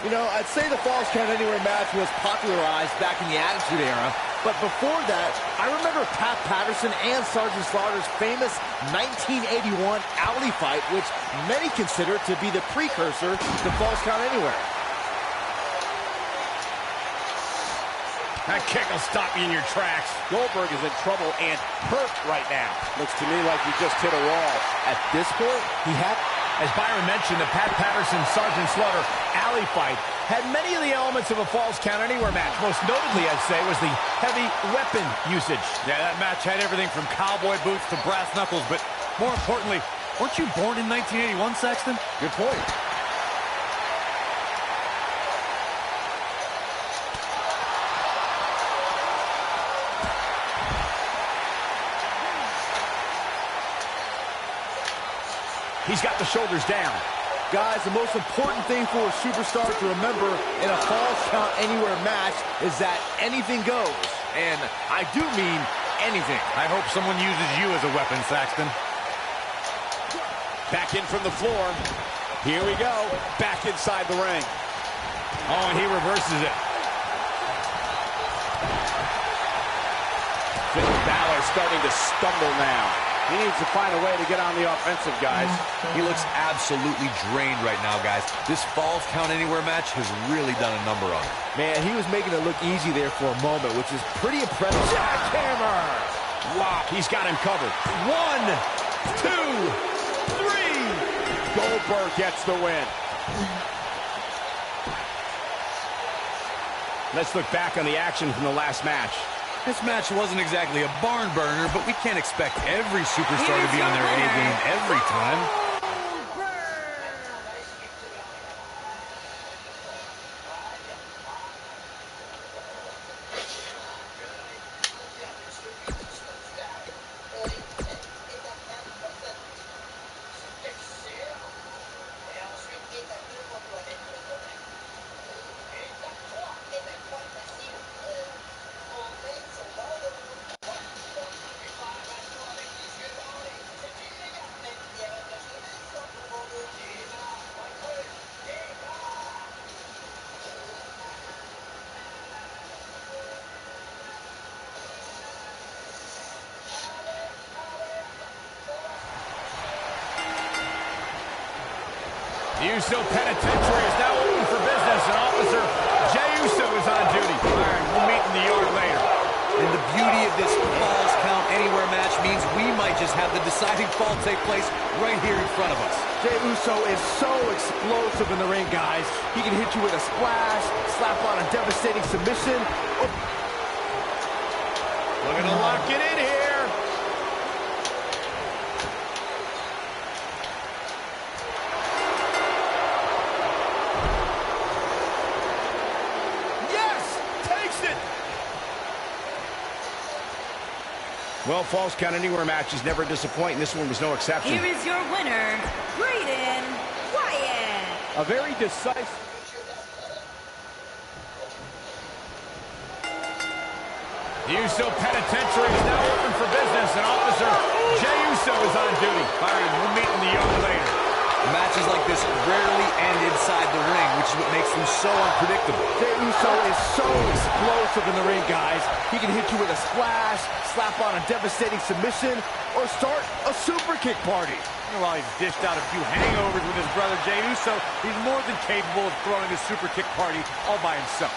You know, I'd say the Falls Count Anywhere match was popularized back in the Attitude Era, but before that, I remember Pat Patterson and Sergeant Slaughter's famous 1981 Alley fight, which many consider to be the precursor to Falls Count Anywhere. That kick will stop you in your tracks. Goldberg is in trouble and hurt right now. Looks to me like he just hit a wall. At this point, he had... As Byron mentioned, the Pat Patterson-Sergeant Slaughter alley fight had many of the elements of a Falls Count Anywhere match. Most notably, I'd say, was the heavy weapon usage. Yeah, that match had everything from cowboy boots to brass knuckles, but more importantly, weren't you born in 1981, Sexton? Good point. He's got the shoulders down. Guys, the most important thing for a superstar to remember in a Falls Count Anywhere match is that anything goes. And I do mean anything. I hope someone uses you as a weapon, Saxton. Back in from the floor. Here we go. Back inside the ring. Oh, and he reverses it. Finn Balor starting to stumble now. He needs to find a way to get on the offensive, guys. He looks absolutely drained right now, guys. This Falls Count Anywhere match has really done a number on him. Man, he was making it look easy there for a moment, which is pretty impressive. Jackhammer! Wow, he's got him covered. 1, 2, 3. Goldberg gets the win. Let's look back on the action from the last match. This match wasn't exactly a barn burner, but we can't expect every superstar to be on their A game every time. The Uso Penitentiary is now open for business, and Officer Jey Uso is on duty. All right, we'll meet in the yard later. And the beauty of this Falls Count Anywhere match means we might just have the deciding fall take place right here in front of us. Jey Uso is so explosive in the ring, guys. He can hit you with a splash, slap on a devastating submission. Looking to lock it in here. Well, Falls Count Anywhere matches never disappoint, and this one was no exception. Here is your winner, Braden Wyatt. A very decisive... The Uso Penitentiary is now open for business, and Officer Jey Uso is on duty. All right, we'll meet in the yard later. Matches like this rarely end inside the ring, which is what makes them so unpredictable. Jey Uso is so explosive in the ring, guys. He can hit you with a splash, slap on a devastating submission, or start a super kick party. And while he's dished out a few hangovers with his brother Jey Uso, he's more than capable of throwing a super kick party all by himself.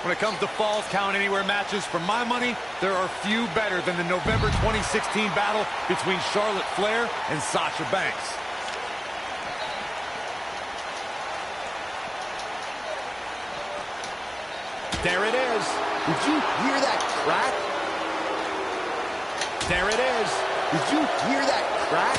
When it comes to Falls Count Anywhere matches, for my money, there are few better than the November 2016 battle between Charlotte Flair and Sasha Banks. There it is. Did you hear that crack? There it is. Did you hear that crack?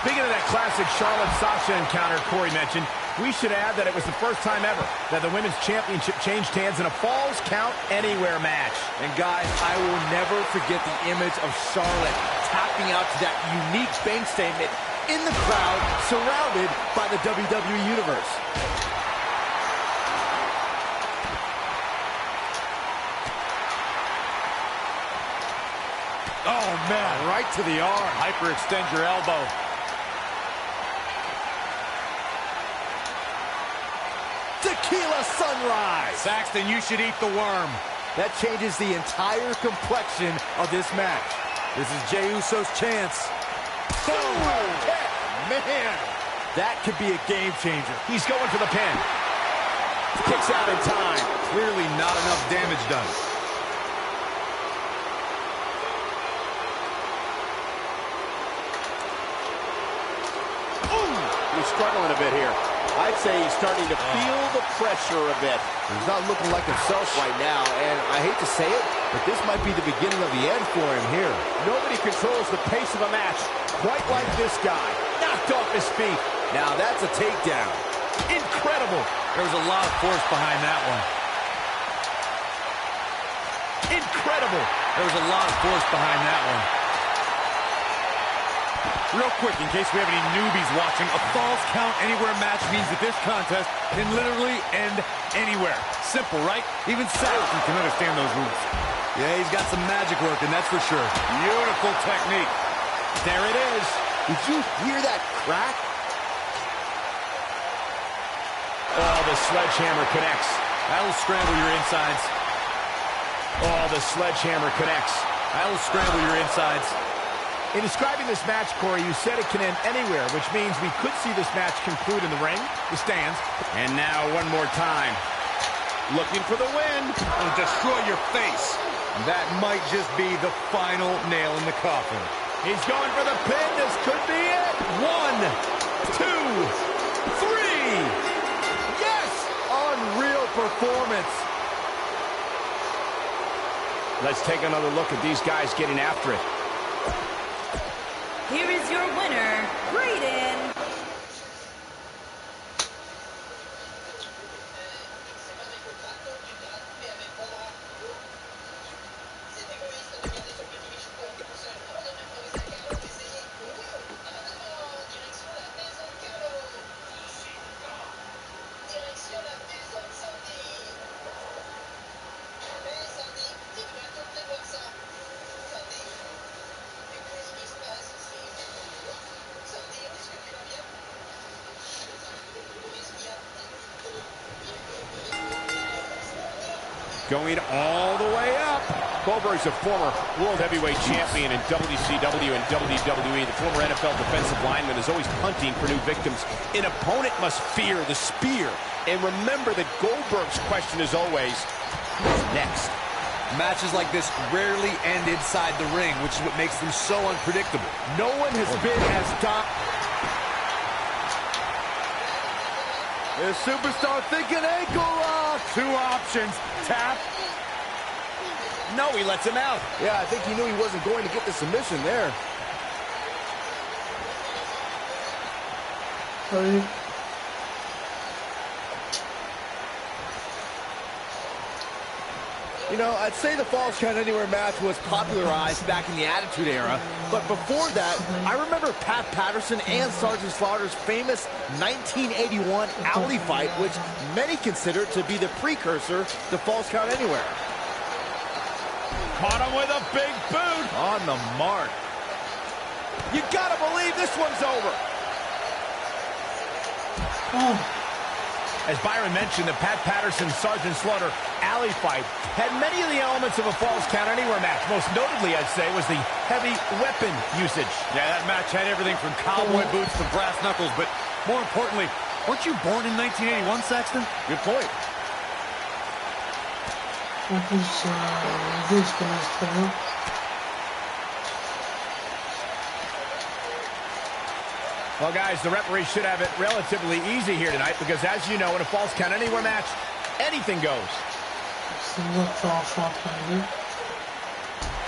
Speaking of that classic Charlotte-Sasha encounter Corey mentioned, we should add that it was the first time ever that the Women's Championship changed hands in a Falls Count Anywhere match. And guys, I will never forget the image of Charlotte tapping out to that unique bank statement in the crowd, surrounded by the WWE Universe. Oh, man, right to the arm. Hyperextend your elbow. Tequila Sunrise. Saxton, you should eat the worm. That changes the entire complexion of this match. This is Jey Uso's chance. Boom! Man, that could be a game changer. He's going for the pin. Kicks out in time. Clearly not enough damage done. He's struggling a bit here. I'd say he's starting to feel the pressure a bit. He's not looking like himself right now, and I hate to say it, but this might be the beginning of the end for him here. Nobody controls the pace of a match quite like this guy. Knocked off his feet. Now that's a takedown. Incredible. There was a lot of force behind that one. Incredible. There was a lot of force behind that one. Real quick, in case we have any newbies watching, a Falls Count Anywhere match means that this contest can literally end anywhere. Simple, right? Even Saxton can understand those rules. Yeah, he's got some magic working, that's for sure. Beautiful technique. There it is. Did you hear that crack? Oh, the sledgehammer connects. That'll scramble your insides. Oh, the sledgehammer connects. That'll scramble your insides. In describing this match, Corey, you said it can end anywhere, which means we could see this match conclude in the ring, the stands. And now one more time. Looking for the win. And destroy your face. That might just be the final nail in the coffin. He's going for the pin. This could be it. 1, 2, 3. Unreal performance. Let's take another look at these guys getting after it. Here is your winner, Braden. Going all the way up. Goldberg's a former World Heavyweight Champion in WCW and WWE. The former NFL defensive lineman is always hunting for new victims. An opponent must fear the spear. And remember that Goldberg's question is always, who's next? Matches like this rarely end inside the ring, which is what makes them so unpredictable. No one has been as dominant. The superstar thinking ankle lock. 2 options. Tap. No, he lets him out. Yeah, I think he knew he wasn't going to get the submission there. Hurry. You know, I'd say the Falls Count Anywhere match was popularized back in the Attitude Era, but before that, I remember Pat Patterson and Sergeant Slaughter's famous 1981 alley fight, which many consider to be the precursor to Falls Count Anywhere. Caught him with a big boot. On the mark. You gotta believe this one's over. Oh. As Byron mentioned, the Pat Patterson-Sergeant Slaughter alley fight had many of the elements of a Falls Count Anywhere match. Most notably, I'd say, was the heavy weapon usage. Yeah, that match had everything from cowboy boots to brass knuckles, but more importantly, weren't you born in 1981, Saxton? Good point. Who's gonna Well, guys, the referee should have it relatively easy here tonight because, as you know, in a Falls Count Anywhere match, anything goes.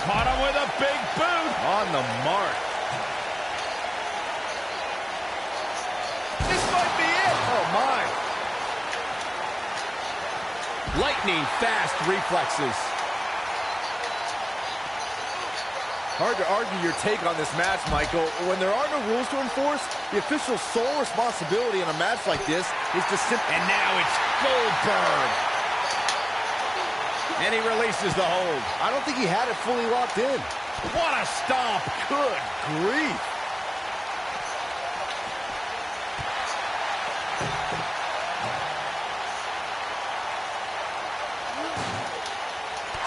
Caught him with a big boot. On the mark. This might be it. Oh, my. Lightning fast reflexes. Hard to argue your take on this match, Michael. When there are no rules to enforce, the official's sole responsibility in a match like this is to simply... And now it's Goldberg. And he releases the hold. I don't think he had it fully locked in. What a stomp. Good grief.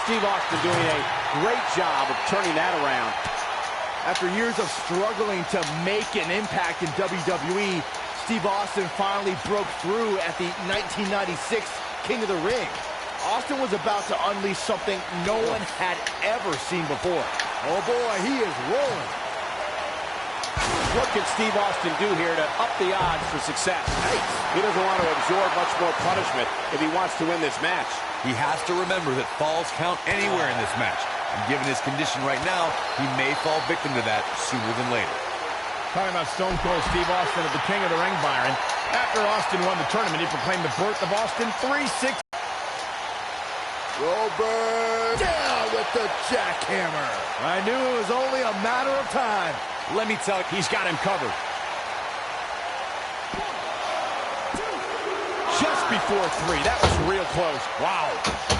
Steve Austin doing a great job of turning that around. After years of struggling to make an impact in WWE, Steve Austin finally broke through at the 1996 King of the Ring. Austin was about to unleash something no one had ever seen before. Oh, boy, he is rolling. What can Steve Austin do here to up the odds for success? He doesn't want to absorb much more punishment if he wants to win this match. He has to remember that falls count anywhere in this match. And given his condition right now, he may fall victim to that sooner than later. Talking about Stone Cold Steve Austin at the King of the Ring, Byron. After Austin won the tournament, he proclaimed the birth of Austin 3-6. Goldberg down with the jackhammer. I knew it was only a matter of time. Let me tell you, he's got him covered. Just before 4-3. That was real close. Wow.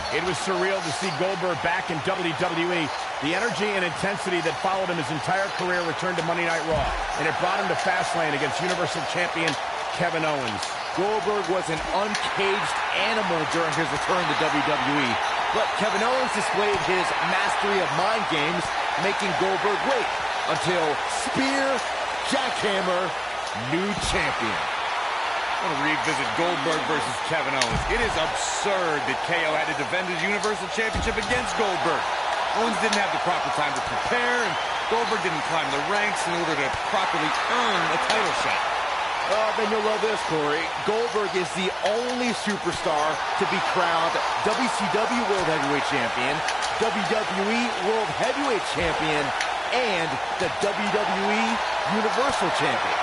It was surreal to see Goldberg back in WWE. The energy and intensity that followed him his entire career returned to Monday Night Raw, and it brought him to Fastlane against Universal Champion Kevin Owens. Goldberg was an uncaged animal during his return to WWE, but Kevin Owens displayed his mastery of mind games, making Goldberg wait until spear, jackhammer, new champion. I want to revisit Goldberg versus Kevin Owens. It is absurd that KO had to defend his Universal Championship against Goldberg. Owens didn't have the proper time to prepare, and Goldberg didn't climb the ranks in order to properly earn a title shot. Then you'll love this, Corey. Goldberg is the only superstar to be crowned WCW World Heavyweight Champion, WWE World Heavyweight Champion, and the WWE Universal Champion.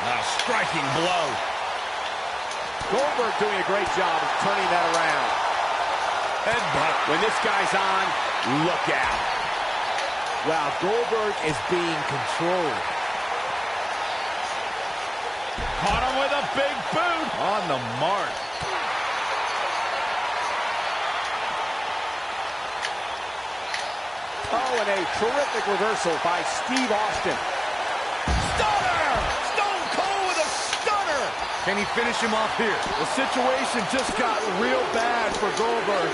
A striking blow. Goldberg doing a great job of turning that around. Headbutt. When this guy's on, look out. Wow, Goldberg is being controlled. Caught him with a big boot. On the mark. Oh, and a terrific reversal by Steve Austin. Stunner! Stone Cold with a stunner! Can he finish him off here? The situation just got real bad for Goldberg.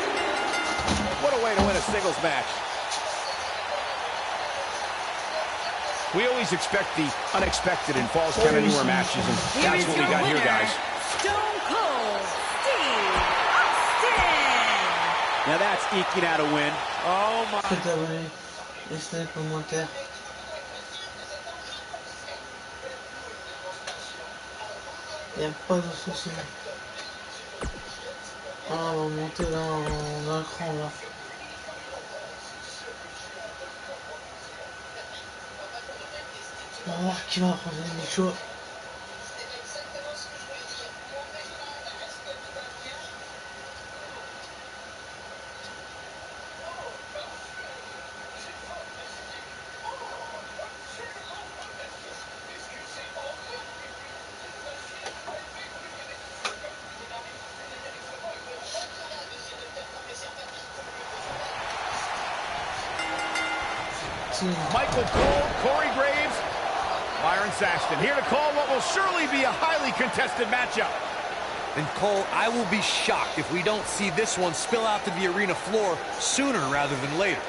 What a way to win a singles match. We always expect the unexpected in Falls Count Anywhere matches, and that's what we got here, guys. Stone Cold Steve Austin. Now that's eking out a win. Oh my. T'abonner, laisse les commentaires. Y'a pas de soucis. Ah, on va monter dans l'écran là. On va voir qui va prendre les choix. Michael Cole, Corey Graves, Byron Saxton, here to call what will surely be a highly contested matchup. And Cole, I will be shocked if we don't see this one spill out to the arena floor sooner rather than later.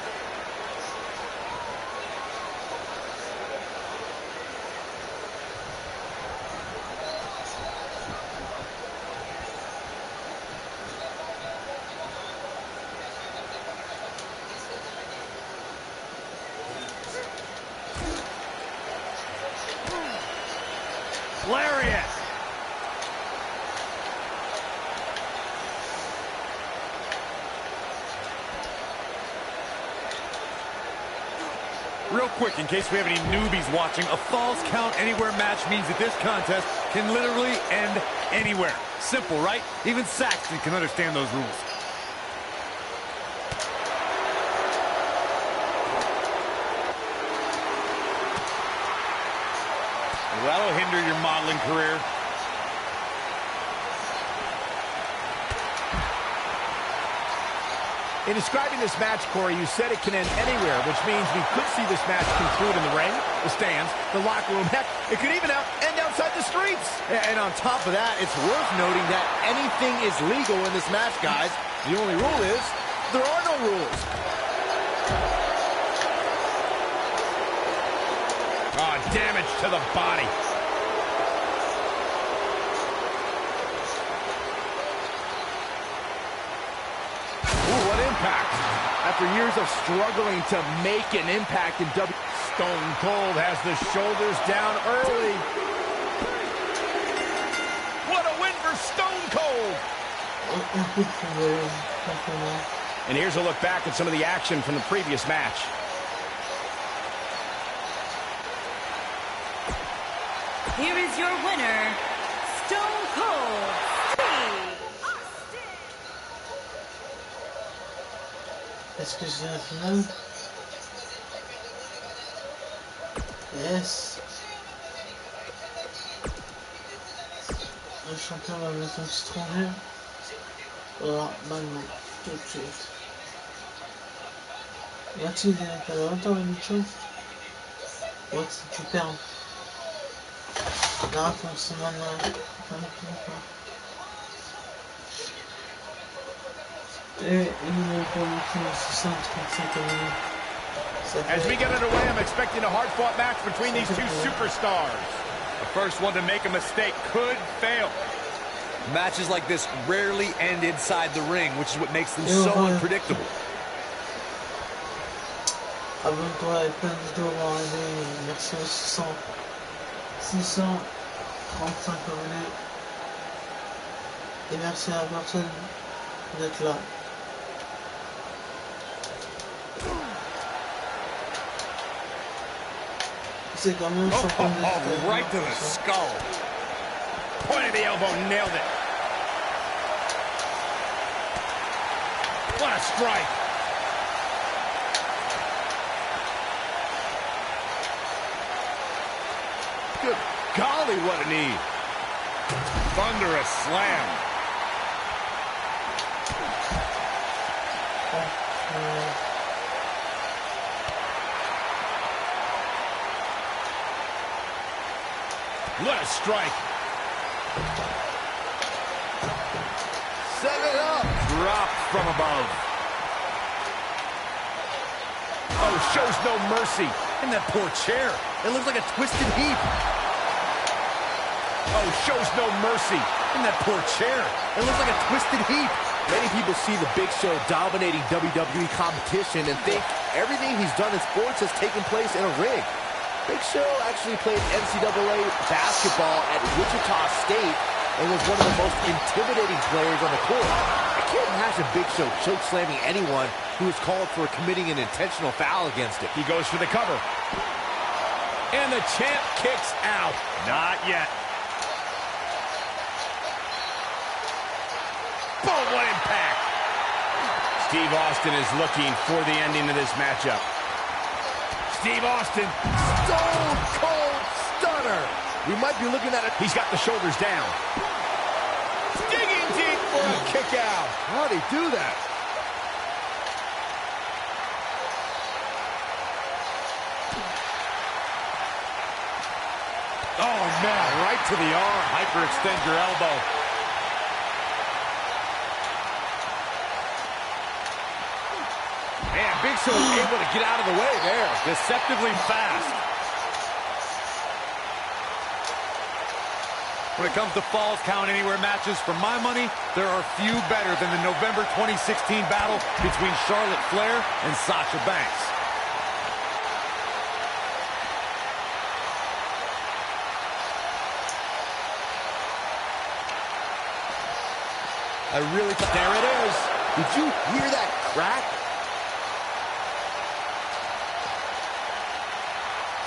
Lariat. Real quick, in case we have any newbies watching, a Falls Count Anywhere match means that this contest can literally end anywhere. Simple, right? Even Saxton can understand those rules. That'll hinder your modeling career. In describing this match, Corey, you said it can end anywhere, which means we could see this match conclude in the ring, the stands, the locker room. Heck, it could even end outside the streets. And on top of that, it's worth noting that anything is legal in this match, guys. The only rule is there are no rules. Oh, damage to the body. Ooh, what impact. After years of struggling to make an impact in Stone Cold has the shoulders down early. What a win for Stone Cold. And here's a look back at some of the action from the previous match. Here is your winner, Stone Cold Steve Austin. Est-ce que c'est la finale? Yes. Le champion va mettre un citron vert. Voilà, maintenant, tout de suite. Là-dessus, il y a pas longtemps, une chose. Ouais, c'est tu perds. La réponse, c'est maintenant. Et il est pour montrer 635 minutes. As we get underway, I'm expecting a hard-fought match between these two superstars. The first one to make a mistake could fail. Matches like this rarely end inside the ring, which is what makes them so unpredictable. Abonne-toi et plein de vidéos vont arriver. Merci aux 635 abonnés. Et merci à la personne d'être là. C'est quand même champion de right to the skull. Point of the elbow, nailed it. What a strike. Good golly, what a knee. Thunderous slam. What a strike. Set it up. Dropped from above. Oh, shows no mercy. And that poor chair. It looks like a twisted heap. Oh, shows no mercy. And that poor chair. It looks like a twisted heap. Many people see the Big Show dominating WWE competition and think everything he's done in sports has taken place in a ring. Big Show actually played NCAA basketball at Wichita State and was one of the most intimidating players on the court. I can't imagine Big Show chokeslamming anyone who is called for committing an intentional foul against him. He goes for the cover. And the champ kicks out. Not yet. Boom, what impact. Steve Austin is looking for the ending of this matchup. Steve Austin. Stone cold stunner. We might be looking at it. He's got the shoulders down. Digging deep for a kick out. How'd he do that? Oh, man, right to the arm. Hyperextend your elbow. Man, Big Show was able to get out of the way there. Deceptively fast. When it comes to Falls Count Anywhere matches, for my money, there are few better than the November 2016 battle between Charlotte Flair and Sasha Banks. There it is. Did you hear that crack?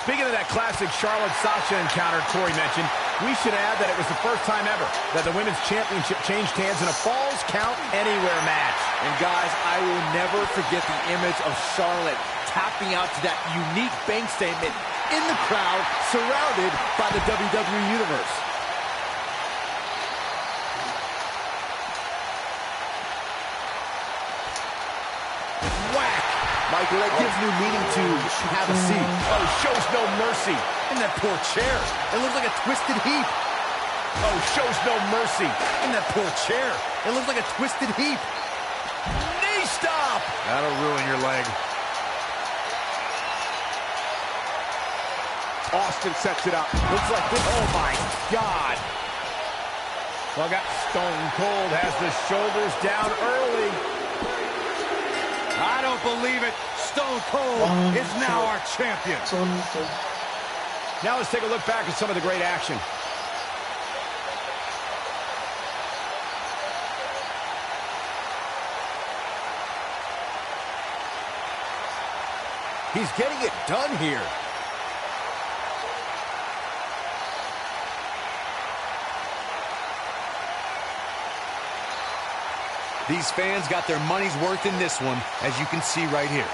Speaking of that classic Charlotte-Sasha encounter Corey mentioned, we should add that it was the first time ever that the Women's Championship changed hands in a Falls Count Anywhere match. And guys, I will never forget the image of Charlotte tapping out to that unique bank statement in the crowd, surrounded by the WWE Universe. Michael, that gives new meaning to have a seat. Oh, shows no mercy. And that poor chair. It looks like a twisted heap. Oh, shows no mercy. And that poor chair. It looks like a twisted heap. Knee stop. That'll ruin your leg. Austin sets it up. Looks like this. Oh, my God. Well, got Stone Cold has the shoulders down early. I don't believe it. Stone Cold is now our champion. Now let's take a look back at some of the great action. He's getting it done here. These fans got their money's worth in this one, as you can see right here.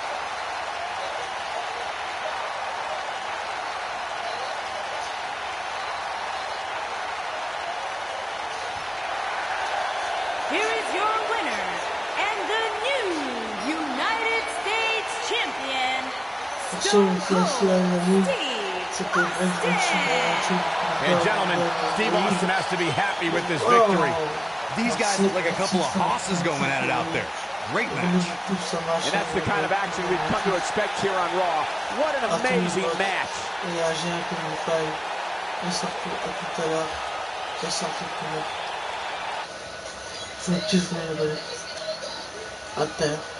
And gentlemen, Steve Austin has to be happy with this victory. These guys look like a couple of hosses going at it out there. Great match. And that's the kind of action we've come to expect here on Raw. What an amazing match. À terre.